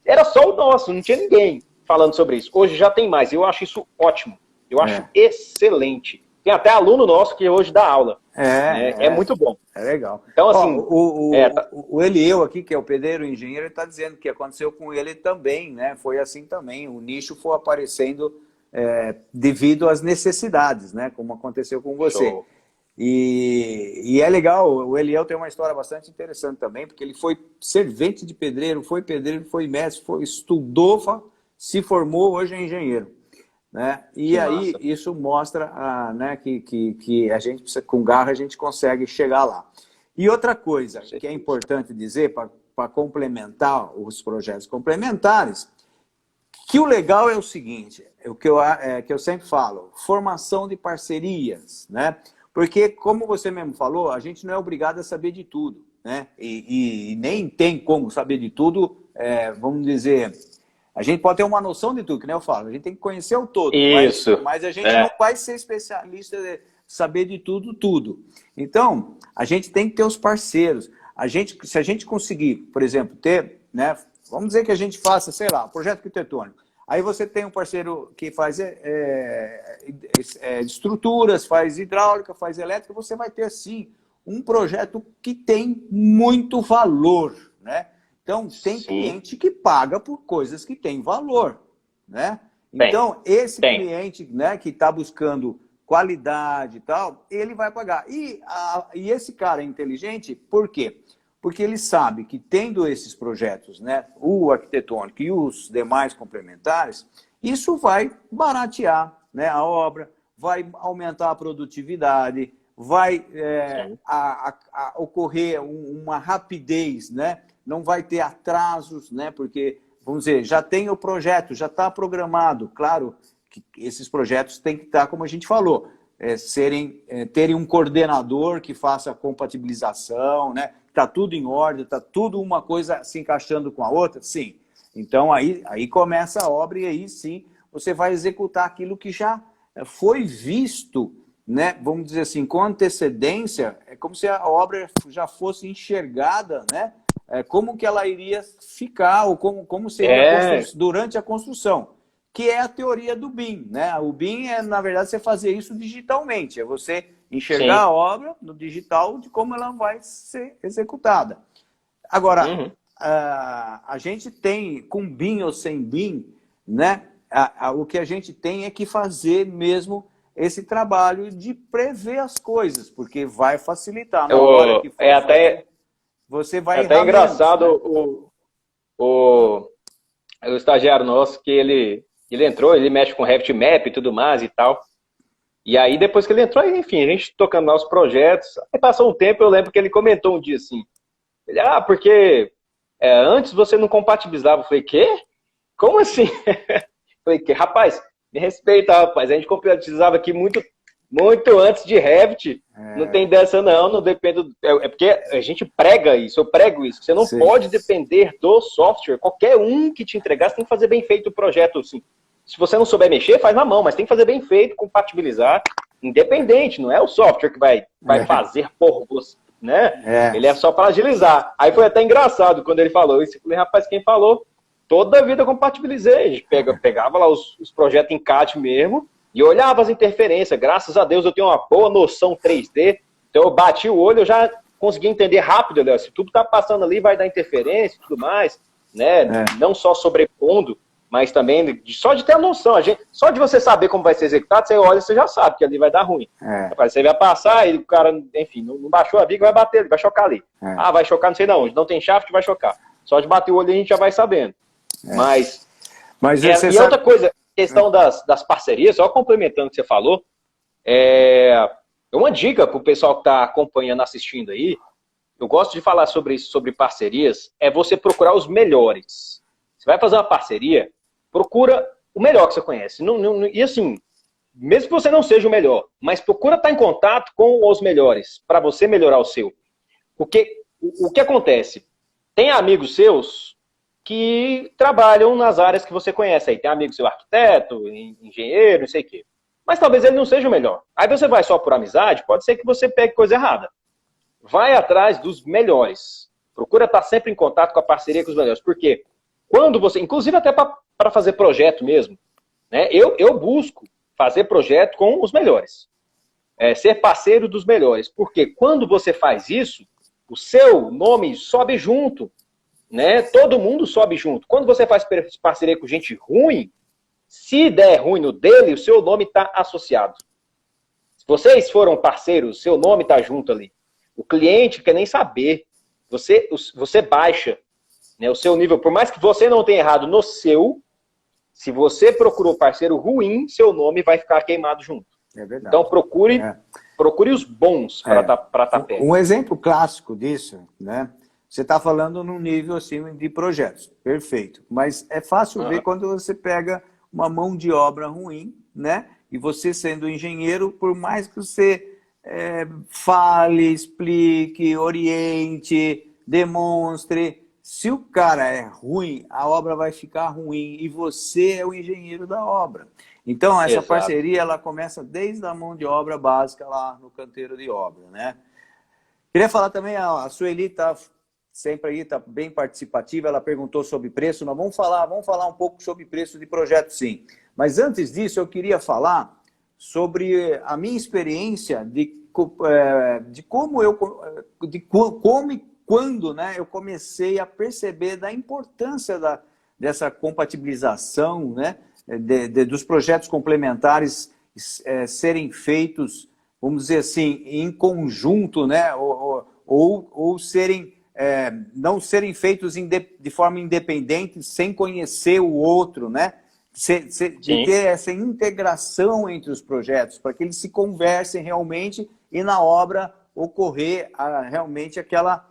Era só o nosso, não tinha ninguém falando sobre isso. Hoje já tem mais, eu acho isso ótimo. Eu acho excelente. Tem até aluno nosso que hoje dá aula. É muito bom. É legal. Então, assim... o Elieu aqui, que é o pedreiro engenheiro, ele está dizendo que aconteceu com ele também, né? Foi assim também. O nicho foi aparecendo devido às necessidades, né? Como aconteceu com você. Show. E é legal, o Eliel tem uma história bastante interessante também, porque ele foi servente de pedreiro, foi mestre, estudou, se formou, hoje é engenheiro. Né? E aí isso mostra né, que a gente precisa, com garra a gente consegue chegar lá. E outra coisa que é importante dizer, para complementar os projetos complementares, que o legal é o seguinte, que eu sempre falo, formação de parcerias, né? Porque, como você mesmo falou, a gente não é obrigado a saber de tudo, né? E nem tem como saber de tudo, vamos dizer... A gente pode ter uma noção de tudo, que nem eu falo. A gente tem que conhecer o todo. Isso. Mas a gente não vai ser especialista de saber de tudo. Então, a gente tem que ter os parceiros. Se a gente conseguir, por exemplo, ter... né, vamos dizer que a gente faça, sei lá, um projeto arquitetônico. Aí você tem um parceiro que faz estruturas, faz hidráulica, faz elétrica. Você vai ter, sim, um projeto que tem muito valor, né? Então, tem cliente que paga por coisas que têm valor, né? Então, esse cliente, né, que está buscando qualidade e tal, ele vai pagar. E esse cara é inteligente, por quê? Porque ele sabe que tendo esses projetos, né, o arquitetônico e os demais complementares, isso vai baratear, né, a obra, vai aumentar a produtividade, vai ocorrer uma rapidez, né? Não vai ter atrasos, né? Porque, vamos dizer, já tem o projeto, já está programado. Claro que esses projetos têm que estar, como a gente falou, terem um coordenador que faça a compatibilização, né? Está tudo em ordem, está tudo uma coisa se encaixando com a outra, sim. Então, aí começa a obra e aí, sim, você vai executar aquilo que já foi visto, né? Vamos dizer assim, com antecedência, é como se a obra já fosse enxergada, né? Como que ela iria ficar, ou como seria durante a construção, que é a teoria do BIM, né? O BIM na verdade, você fazer isso digitalmente, é você enxergar a obra no digital de como ela vai ser executada. Agora, a gente tem, com BIM ou sem BIM, né? O que a gente tem é que fazer mesmo esse trabalho de prever as coisas, porque vai facilitar na hora que for você vai até engraçado, menos, né? o estagiário nosso, que ele entrou, ele mexe com Revit Map e tudo mais e tal. E aí, depois que ele entrou, enfim, a gente tocando lá os projetos. Aí passou um tempo, eu lembro que ele comentou um dia assim, porque antes você não compatibilizava. Eu falei, quê? Como assim? Eu falei, rapaz, me respeita, rapaz, a gente compatibilizava aqui muito antes de Revit. Não tem dessa não depende porque a gente prega isso, eu prego isso. Você não pode depender do software. Qualquer um que te entregar, você tem que fazer bem feito o projeto. Assim. Se você não souber mexer, faz na mão, mas tem que fazer bem feito, compatibilizar, independente. Não é o software que vai fazer por você, né? Ele é só para agilizar. Aí foi até engraçado quando ele falou isso. Eu falei, rapaz, quem falou toda a vida compatibilizei. A gente pegava lá os projetos em CAD mesmo e olhava as interferências. Graças a Deus eu tenho uma boa noção 3D. Então eu bati o olho, eu já consegui entender rápido, Léo, se tudo tá passando ali vai dar interferência e tudo mais, né? Não só sobrepondo, mas também só de ter a noção. Só de você saber como vai ser executado, você olha e você já sabe que ali vai dar ruim. Você vai passar e o cara, enfim, não baixou a viga, vai bater, vai chocar ali. Ah, vai chocar não sei de onde, não tem shaft, vai chocar. Só de bater o olho a gente já vai sabendo. Mas e sabe... outra coisa, questão das parcerias, só complementando o que você falou, uma dica para o pessoal que está acompanhando, assistindo aí, eu gosto de falar sobre isso, sobre parcerias, é você procurar os melhores. Você vai fazer uma parceria, procura o melhor que você conhece. E assim, mesmo que você não seja o melhor, mas procura estar em contato com os melhores, para você melhorar o seu. Porque o que acontece? Tem amigos seus que trabalham nas áreas que você conhece. Aí tem amigo seu arquiteto, engenheiro, não sei o quê. Mas talvez ele não seja o melhor. Aí você vai só por amizade, pode ser que você pegue coisa errada. Vai atrás dos melhores. Procura estar sempre em contato com a parceria com os melhores. Porque quando você, inclusive até para fazer projeto mesmo, né? Eu busco fazer projeto com os melhores. Ser parceiro dos melhores. Porque quando você faz isso, o seu nome sobe junto. Né? Todo mundo sobe junto. Quando você faz parceria com gente ruim, se der ruim no dele, o seu nome está associado. Se vocês foram parceiros, seu nome está junto ali. O cliente quer nem saber. Você baixa, né, o seu nível. Por mais que você não tenha errado no seu, se você procurou parceiro ruim, seu nome vai ficar queimado junto. É verdade. Então procure os bons para tá perto. Um exemplo clássico disso, né? Você está falando num nível assim de projetos. Perfeito. Mas é fácil ver quando você pega uma mão de obra ruim, né? E você sendo engenheiro, por mais que você fale, explique, oriente, demonstre, se o cara é ruim, a obra vai ficar ruim e você é o engenheiro da obra. Então, essa parceria, ela começa desde a mão de obra básica lá no canteiro de obra, né? Queria falar também, a Sueli está sempre aí, está bem participativa, ela perguntou sobre preço, nós vamos falar um pouco sobre preço de projeto, sim. Mas antes disso, eu queria falar sobre a minha experiência de como e quando, né, eu comecei a perceber da importância dessa compatibilização, né, dos projetos complementares serem feitos, vamos dizer assim, em conjunto, né, ou serem... não serem feitos de forma independente, sem conhecer o outro, né? De ter essa integração entre os projetos, para que eles se conversem realmente e na obra ocorrer realmente aquela...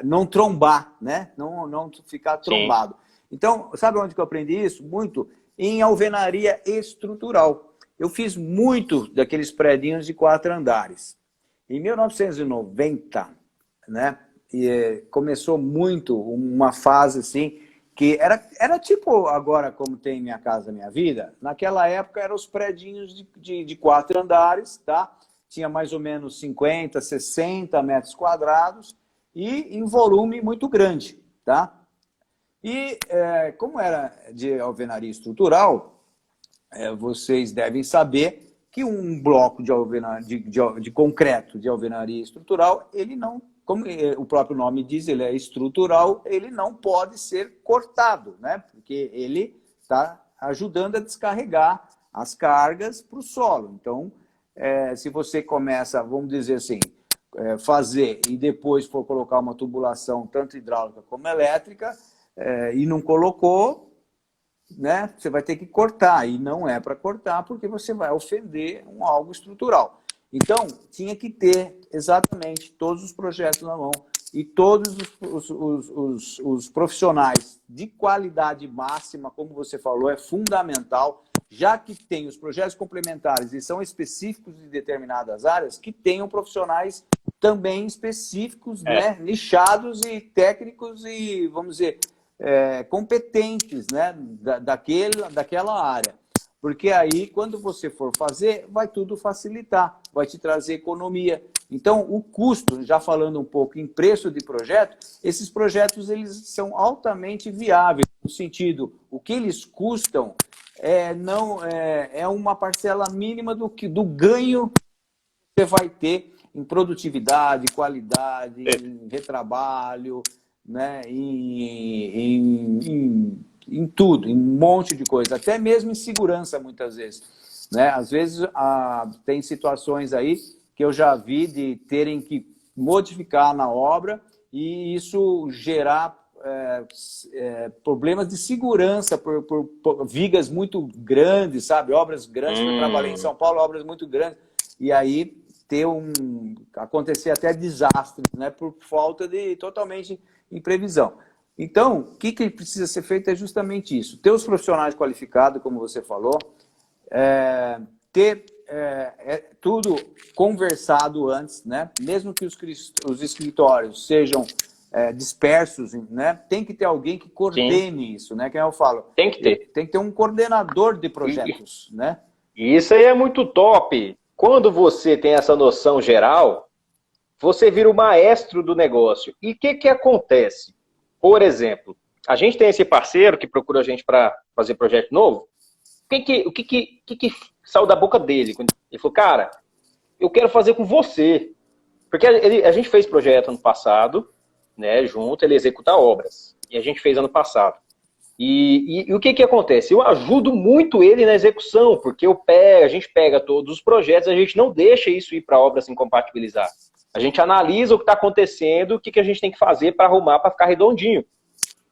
não trombar, né? Não ficar trombado. Então, sabe onde que eu aprendi isso? Muito em alvenaria estrutural. Eu fiz muito daqueles predinhos de 4 andares. Em 1990... né? E começou muito uma fase assim, que era tipo agora como tem Minha Casa Minha Vida. Naquela época eram os predinhos de 4 andares, tá? Tinha mais ou menos 50, 60 metros quadrados e em volume muito grande, tá? E como era de alvenaria estrutural, vocês devem saber que um bloco de concreto de alvenaria estrutural, ele não, como o próprio nome diz, ele é estrutural, ele não pode ser cortado, né? Porque ele está ajudando a descarregar as cargas para o solo. Então, se você começa, vamos dizer assim, fazer e depois for colocar uma tubulação, tanto hidráulica como elétrica, e não colocou, né, você vai ter que cortar, e não é para cortar porque você vai ofender algo estrutural. Então, tinha que ter exatamente todos os projetos na mão e todos os profissionais de qualidade máxima, como você falou, é fundamental, já que tem os projetos complementares e são específicos de determinadas áreas, que tenham profissionais também específicos, né, nichados e técnicos e, vamos dizer, competentes, né, daquela área. Porque aí, quando você for fazer, vai tudo facilitar, vai te trazer economia. Então, o custo, já falando um pouco em preço de projeto, esses projetos eles são altamente viáveis, no sentido, o que eles custam é uma parcela mínima do ganho que você vai ter em produtividade, qualidade, em retrabalho, né, em tudo, em um monte de coisa, até mesmo em segurança, muitas vezes. Né? Às vezes, tem situações aí que eu já vi de terem que modificar na obra e isso gerar problemas de segurança por vigas muito grandes, sabe? Obras grandes, eu trabalhei em São Paulo, obras muito grandes, e aí acontecer até desastres, né? Por falta de totalmente imprevisão. Então, o que precisa ser feito é justamente isso. Ter os profissionais qualificados, como você falou, ter tudo conversado antes, né? Mesmo que os escritórios sejam dispersos, né? Tem que ter alguém que coordene Sim. isso, né? Que eu falo. Tem que ter. Tem que ter um coordenador de projetos, né? E isso aí é muito top. Quando você tem essa noção geral, você vira o maestro do negócio. E o que acontece? Por exemplo, a gente tem esse parceiro que procura a gente para fazer projeto novo. O que saiu da boca dele? Ele falou, cara, eu quero fazer com você. Porque a gente fez projeto ano passado, né, junto, ele executa obras. E a gente fez ano passado. E o que acontece? Eu ajudo muito ele na execução, porque a gente pega todos os projetos, a gente não deixa isso ir para a obra se incompatibilizar. A gente analisa o que está acontecendo, o que a gente tem que fazer para arrumar, para ficar redondinho.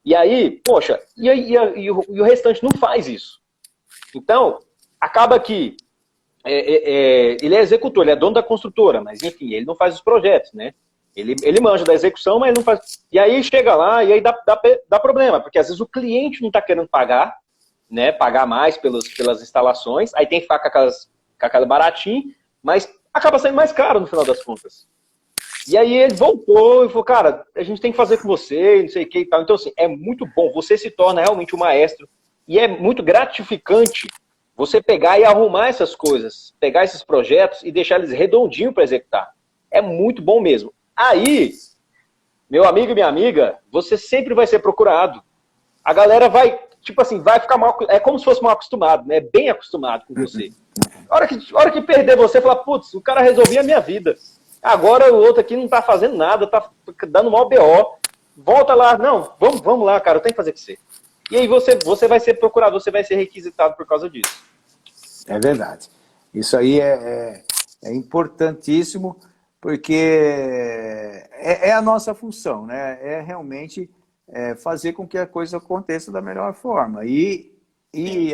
E aí, poxa, e o restante não faz isso. Então, acaba que ele é executor, ele é dono da construtora, mas enfim, ele não faz os projetos, né? Ele manja da execução, mas ele não faz... E aí chega lá e aí dá problema, porque às vezes o cliente não está querendo pagar, né? Pagar mais pelas instalações, aí tem que ficar com aquela baratinho, mas acaba saindo mais caro no final das contas. E aí ele voltou e falou, cara, a gente tem que fazer com você, não sei o que e tal. Então, assim, é muito bom, você se torna realmente um maestro e é muito gratificante você pegar e arrumar essas coisas, pegar esses projetos e deixar eles redondinhos para executar. É muito bom mesmo. Aí, meu amigo e minha amiga, você sempre vai ser procurado. A galera vai, tipo assim, vai ficar mal, é como se fosse mal acostumado, né? Bem acostumado com você. A hora que perder você, fala, putz, o cara resolvia a minha vida. Agora o outro aqui não tá fazendo nada, tá dando mal BO. Volta lá, não, vamos lá, cara, eu tenho que fazer com você. E aí você vai ser procurado, você vai ser requisitado por causa disso. É verdade. Isso aí é importantíssimo, porque é a nossa função, né? É realmente fazer com que a coisa aconteça da melhor forma. E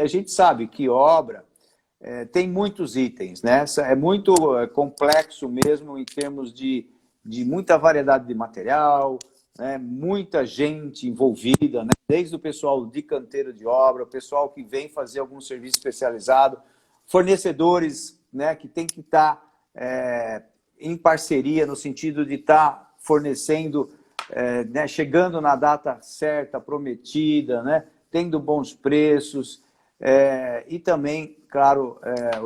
a gente sabe que obra tem muitos itens, né? É muito complexo mesmo em termos de muita variedade de material, né? Muita gente envolvida, né? Desde o pessoal de canteiro de obra, o pessoal que vem fazer algum serviço especializado, fornecedores, né? Que tem que estar em parceria no sentido de estar fornecendo, né? Chegando na data certa, prometida, né? Tendo bons preços, e também, claro,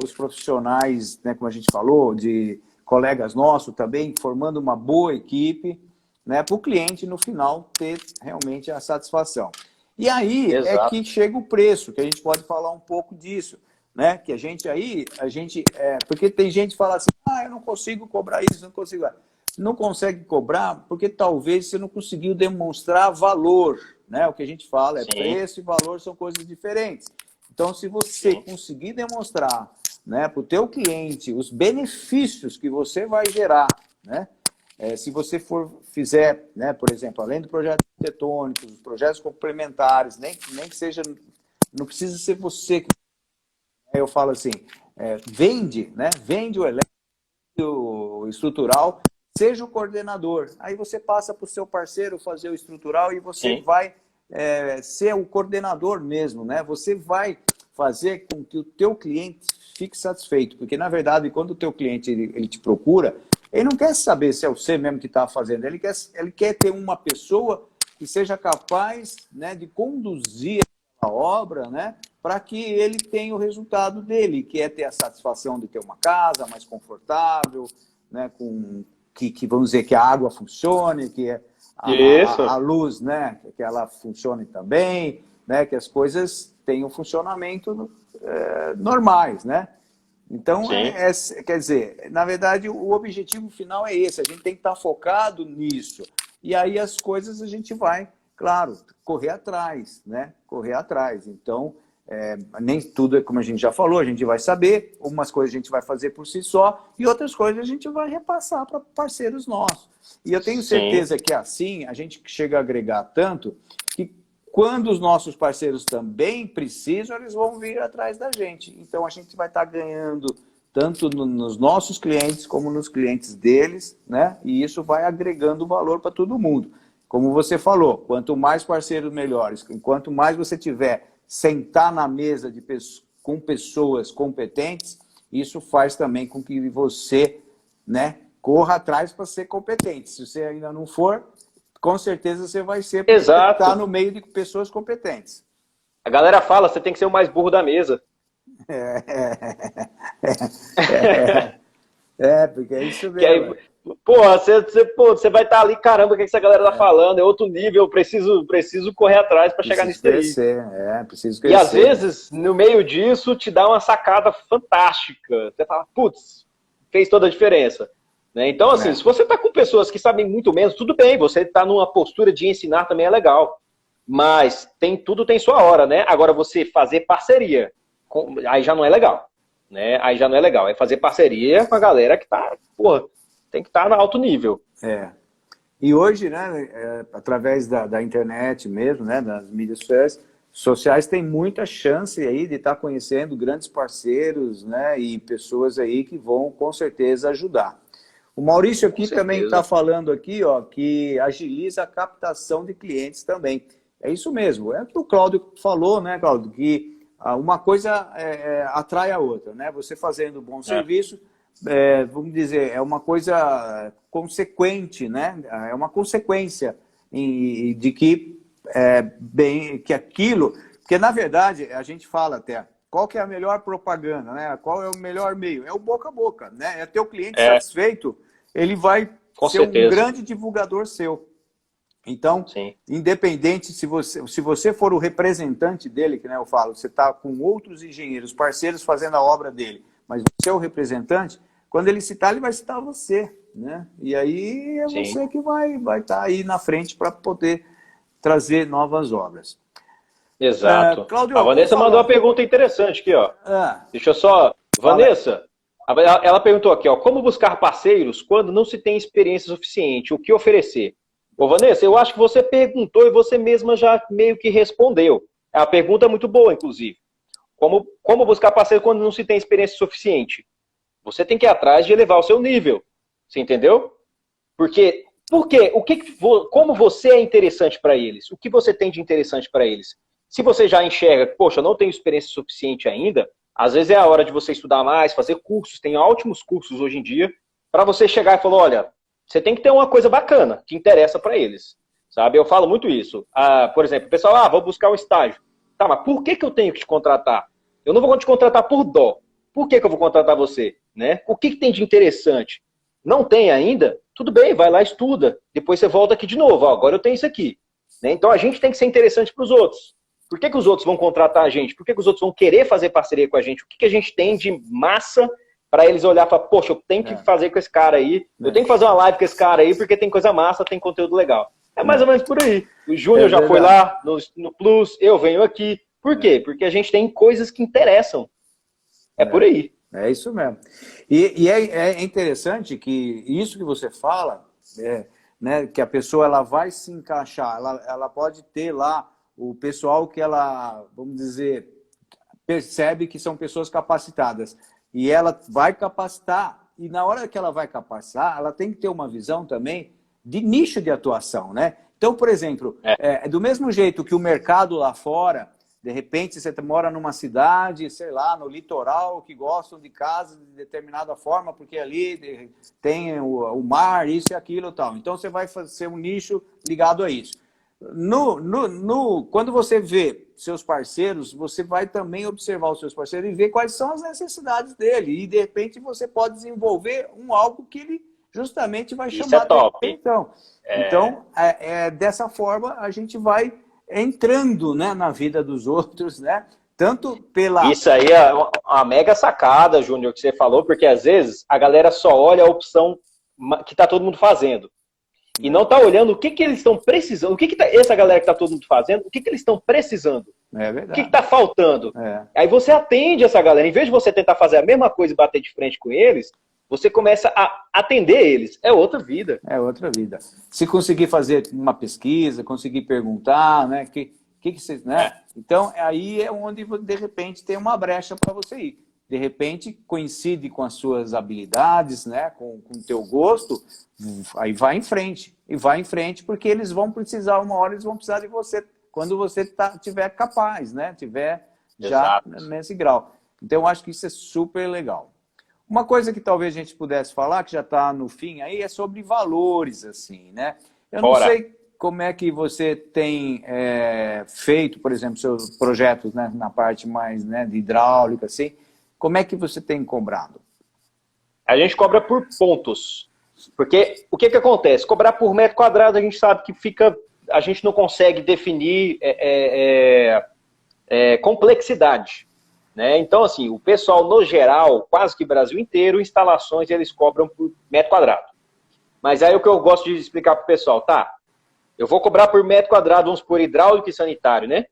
os profissionais, né, como a gente falou, de colegas nossos também, formando uma boa equipe, né, para o cliente, no final, ter realmente a satisfação. E aí Exato. que chega o preço, que a gente pode falar um pouco disso, né? Que porque tem gente que fala assim, eu não consigo cobrar isso, não consigo... Não consegue cobrar porque talvez você não conseguiu demonstrar valor, né? O que a gente fala Sim. Preço e valor são coisas diferentes. Então, se você conseguir demonstrar, né, para o teu cliente os benefícios que você vai gerar, né? Se você fizer, né, por exemplo, além do projeto arquitetônico, os projetos complementares, nem que seja, não precisa ser você que... Eu falo assim, vende, né? Vende o elétrico, o estrutural, seja o coordenador. Aí você passa para o seu parceiro fazer o estrutural e você Sim. vai ser o coordenador mesmo, né? Você vai fazer com que o teu cliente fique satisfeito, porque na verdade quando o teu cliente ele te procura, ele não quer saber se é você mesmo que está fazendo, ele quer ter uma pessoa que seja capaz, né, de conduzir a obra, né, para que ele tenha o resultado dele, que é ter a satisfação de ter uma casa mais confortável, né, que vamos dizer que a água funcione, que a luz, né, que ela funcione também, né, que as coisas tenham funcionamento normais, né? Então, quer dizer, na verdade, o objetivo final é esse, a gente tem que estar focado nisso. E aí as coisas a gente vai, claro, correr atrás, né? Correr atrás. Então, nem tudo é como a gente já falou, a gente vai saber, umas coisas a gente vai fazer por si só e outras coisas a gente vai repassar para parceiros nossos. E eu tenho certeza que assim, a gente chega a agregar tanto que quando os nossos parceiros também precisam, eles vão vir atrás da gente. Então, a gente vai estar ganhando tanto nos nossos clientes como nos clientes deles, né? E isso vai agregando valor para todo mundo. Como você falou, quanto mais parceiros melhores, quanto mais você tiver sentar na mesa com pessoas competentes, isso faz também com que você, né, corra atrás para ser competente. Se você ainda não for, com certeza você vai ser, porque está no meio de pessoas competentes. A galera fala, você tem que ser o mais burro da mesa. Porque é isso mesmo. Você vai estar ali, caramba, o que essa galera tá falando? É outro nível, eu preciso correr atrás para chegar nisso daí. Preciso crescer. E às vezes, no meio disso, te dá uma sacada fantástica. Você fala, putz, fez toda a diferença. Né? Então, assim, se você está com pessoas que sabem muito menos, tudo bem, você está numa postura de ensinar também é legal. Mas tudo tem sua hora, né? Agora, você fazer parceria, aí já não é legal. Né? Aí já não é legal. É fazer parceria com a galera que tá, tem que estar no alto nível. E hoje, né, através da internet mesmo, né, das mídias sociais, tem muita chance aí de estar conhecendo grandes parceiros, né, e pessoas aí que vão, com certeza, ajudar. O Maurício aqui também está falando aqui, ó, que agiliza a captação de clientes também. É isso mesmo. É o que o Cláudio falou, né, Cláudio? Que uma coisa atrai a outra, né? Você fazendo bom serviço, vamos dizer, é uma coisa consequente, né? É uma consequência de que que aquilo... Porque, na verdade, a gente fala até... Qual que é a melhor propaganda, né? Qual é o melhor meio? É o boca a boca, né? É ter o cliente satisfeito, ele vai ser um grande divulgador seu. Então, independente, se você for o representante dele, que, né, eu falo, você está com outros engenheiros, parceiros fazendo a obra dele, mas você é o representante, quando ele citar, ele vai citar você, né? E aí é você que vai estar aí na frente para poder trazer novas obras. Exato. Cláudio, a Vanessa mandou uma pergunta interessante aqui, ó. Deixa eu só... Vanessa, ela perguntou aqui, ó, como buscar parceiros quando não se tem experiência suficiente? O que oferecer? Ô, Vanessa, eu acho que você perguntou e você mesma já meio que respondeu. É uma pergunta muito boa, inclusive. Como buscar parceiro quando não se tem experiência suficiente? Você tem que ir atrás de elevar o seu nível. Você entendeu? Por quê? Como você é interessante para eles? O que você tem de interessante para eles? Se você já enxerga, poxa, eu não tenho experiência suficiente ainda, às vezes é a hora de você estudar mais, fazer cursos, tem ótimos cursos hoje em dia, para você chegar e falar, olha, você tem que ter uma coisa bacana, que interessa para eles, sabe? Eu falo muito isso. Por exemplo, o pessoal, vou buscar um estágio. Tá, mas por que eu tenho que te contratar? Eu não vou te contratar por dó. Por que eu vou contratar você? Né? O que tem de interessante? Não tem ainda? Tudo bem, vai lá, estuda. Depois você volta aqui de novo. Ó, agora eu tenho isso aqui. Né? Então a gente tem que ser interessante para os outros. Por que os outros vão contratar a gente? Por que os outros vão querer fazer parceria com a gente? O que a gente tem de massa para eles olhar e falar, poxa, eu tenho que fazer com esse cara aí, eu tenho que fazer uma live com esse cara aí, porque tem coisa massa, tem conteúdo legal. É mais ou menos por aí. O Júnior já foi lá no Plus, eu venho aqui. Por quê? Porque a gente tem coisas que interessam. É por aí. É isso mesmo. E é interessante que isso que você fala, né, que a pessoa ela vai se encaixar, ela pode ter lá o pessoal que ela, vamos dizer, percebe que são pessoas capacitadas. E ela vai capacitar, e na hora que ela vai capacitar, ela tem que ter uma visão também de nicho de atuação, né? Então, por exemplo, do mesmo jeito que o mercado lá fora, de repente você mora numa cidade, sei lá, no litoral, que gostam de casas de determinada forma, porque ali tem o mar, isso e aquilo e tal. Então você vai fazer um nicho ligado a isso. Quando você vê seus parceiros, você vai também observar os seus parceiros e ver quais são as necessidades dele. E, de repente, você pode desenvolver algo que ele justamente vai Isso chamar é a top. atenção. Então, dessa forma, a gente vai entrando, né, na vida dos outros, né? Tanto pela... Isso aí é uma mega sacada, Júnior, que você falou, porque às vezes a galera só olha a opção que está todo mundo fazendo. E não está olhando o que eles estão precisando, o que essa galera que está todo mundo fazendo, o que eles estão precisando. É O verdade. que está faltando. Aí você atende essa galera. Em vez de você tentar fazer a mesma coisa e bater de frente com eles, você começa a atender eles. É outra vida. É outra vida. Se conseguir fazer uma pesquisa, conseguir perguntar, né? Que vocês, né? Então, aí é onde, de repente, tem uma brecha para você ir. De repente, coincide com as suas habilidades, né? Com o teu gosto, aí vai em frente. E vai em frente, porque eles vão precisar, uma hora eles vão precisar de você, quando você tiver capaz, né? Tiver já nesse grau. Então, eu acho que isso é super legal. Uma coisa que talvez a gente pudesse falar, que já está no fim aí, é sobre valores, assim, né? Eu não sei como é que você tem feito, por exemplo, seus projetos, né, na parte mais, né, de hidráulica, assim. Como é que você tem cobrado? A gente cobra por pontos. Porque o que acontece? Cobrar por metro quadrado, a gente sabe que a gente não consegue definir complexidade. Né? Então, assim, o pessoal, no geral, quase que o Brasil inteiro, instalações, eles cobram por metro quadrado. Mas aí o que eu gosto de explicar para o pessoal, tá? Eu vou cobrar por metro quadrado, vamos por hidráulico e sanitário, né?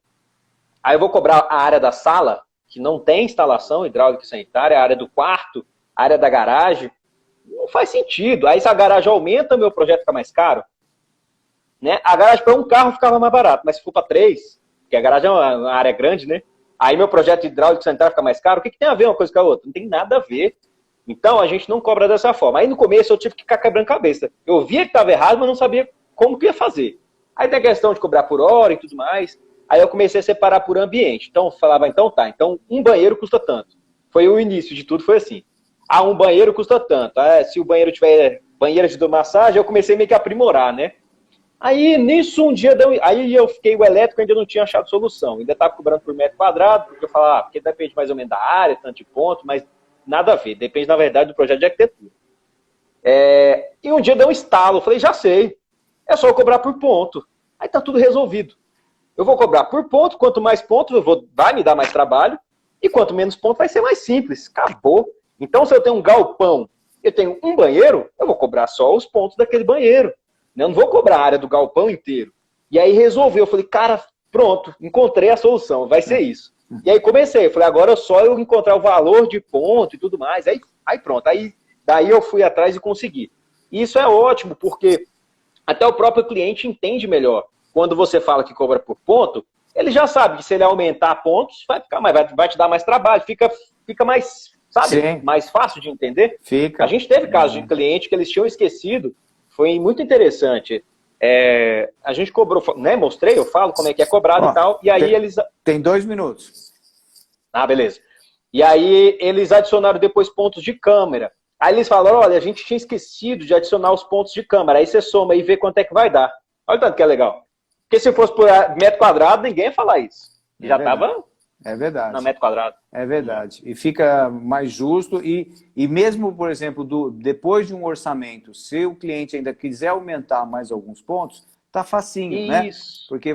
Aí eu vou cobrar a área da sala, que não tem instalação hidráulica e sanitária, a área do quarto, a área da garagem. Não faz sentido. Aí se a garagem aumenta, meu projeto fica mais caro. Né? A garagem para um carro ficava mais barato, mas se for para 3, porque a garagem é uma área grande, né? Aí meu projeto hidráulico e sanitário fica mais caro. O que tem a ver uma coisa com a outra? Não tem nada a ver. Então a gente não cobra dessa forma. Aí no começo eu tive que ficar quebrando cabeça. Eu via que estava errado, mas não sabia como que ia fazer. Aí tem a questão de cobrar por hora e tudo mais. Aí eu comecei a separar por ambiente. Então eu falava, então tá, então um banheiro custa tanto. Foi o início de tudo, foi assim. Ah, um banheiro custa tanto. Ah, se o banheiro tiver banheira de massagem, eu comecei meio que a aprimorar, né? Aí, nisso, um dia, aí eu fiquei, o elétrico ainda não tinha achado solução. Ainda estava cobrando por metro quadrado, porque eu falava, porque depende mais ou menos da área, tanto de ponto, mas nada a ver. Depende, na verdade, do projeto de arquitetura. E um dia deu um estalo. Eu falei, já sei. É só eu cobrar por ponto. Aí tá tudo resolvido. Eu vou cobrar por ponto. Quanto mais pontos, vai me dar mais trabalho. E quanto menos pontos, vai ser mais simples. Acabou. Então, se eu tenho um galpão, eu tenho um banheiro, eu vou cobrar só os pontos daquele banheiro. Eu não vou cobrar a área do galpão inteiro. E aí resolveu. Eu falei, cara, pronto, encontrei a solução, vai ser isso. E aí comecei. Eu falei, agora é só eu encontrar o valor de ponto e tudo mais. Aí pronto. Daí eu fui atrás e consegui. E isso é ótimo, porque até o próprio cliente entende melhor. Quando você fala que cobra por ponto, ele já sabe que se ele aumentar pontos, vai te dar mais trabalho, fica mais, sabe, Sim. mais fácil de entender. Fica. A gente teve casos de cliente que eles tinham esquecido. Foi muito interessante. A gente cobrou, né? Mostrei, eu falo como é que é cobrado e tal. E aí eles... Tem 2 minutos. Ah, beleza. E aí eles adicionaram depois pontos de câmera. Aí eles falaram, olha, a gente tinha esquecido de adicionar os pontos de câmera. Aí você soma e vê quanto é que vai dar. Olha o tanto que é legal. Porque se fosse por metro quadrado, ninguém ia falar isso. Já estava na metro quadrado. É verdade. E fica mais justo. E mesmo, por exemplo, depois de um orçamento, se o cliente ainda quiser aumentar mais alguns pontos, tá facinho, né? Porque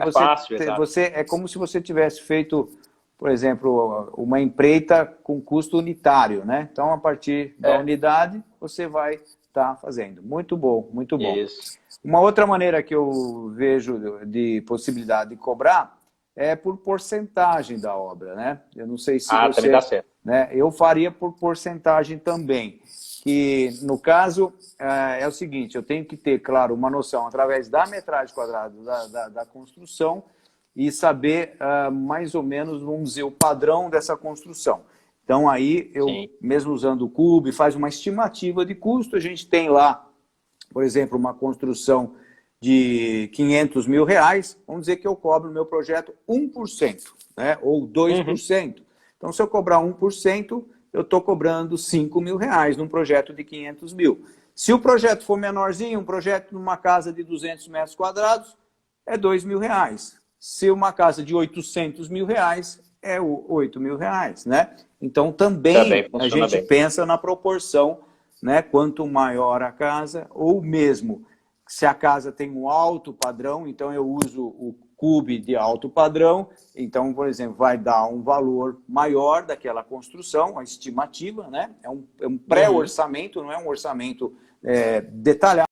você é como se você tivesse feito, por exemplo, uma empreita com custo unitário, né? Então, a partir da unidade, você vai estar fazendo. Muito bom, muito bom. Isso. Uma outra maneira que eu vejo de possibilidade de cobrar é por porcentagem da obra, né? Eu não sei se você... também dá certo. Né? Eu faria por porcentagem também. Que, no caso, é o seguinte, eu tenho que ter, claro, uma noção através da metragem quadrada da construção e saber mais ou menos, vamos dizer, o padrão dessa construção. Então, aí, mesmo usando o Cube, faz uma estimativa de custo. A gente tem lá, por exemplo, uma construção de R$500 mil, vamos dizer que eu cobro no meu projeto 1%, né? Ou 2%. Então, se eu cobrar 1%, eu estou cobrando R$5 mil num projeto de 500 mil. Se o projeto for menorzinho, um projeto numa casa de 200 metros quadrados, é R$2.000. Se uma casa de R$800.000, é R$8.000, né? Então, também a gente pensa na proporção, né? Quanto maior a casa, ou mesmo se a casa tem um alto padrão, então eu uso o CUB de alto padrão, então, por exemplo, vai dar um valor maior daquela construção, a estimativa, né? É um pré-orçamento, não é um orçamento detalhado.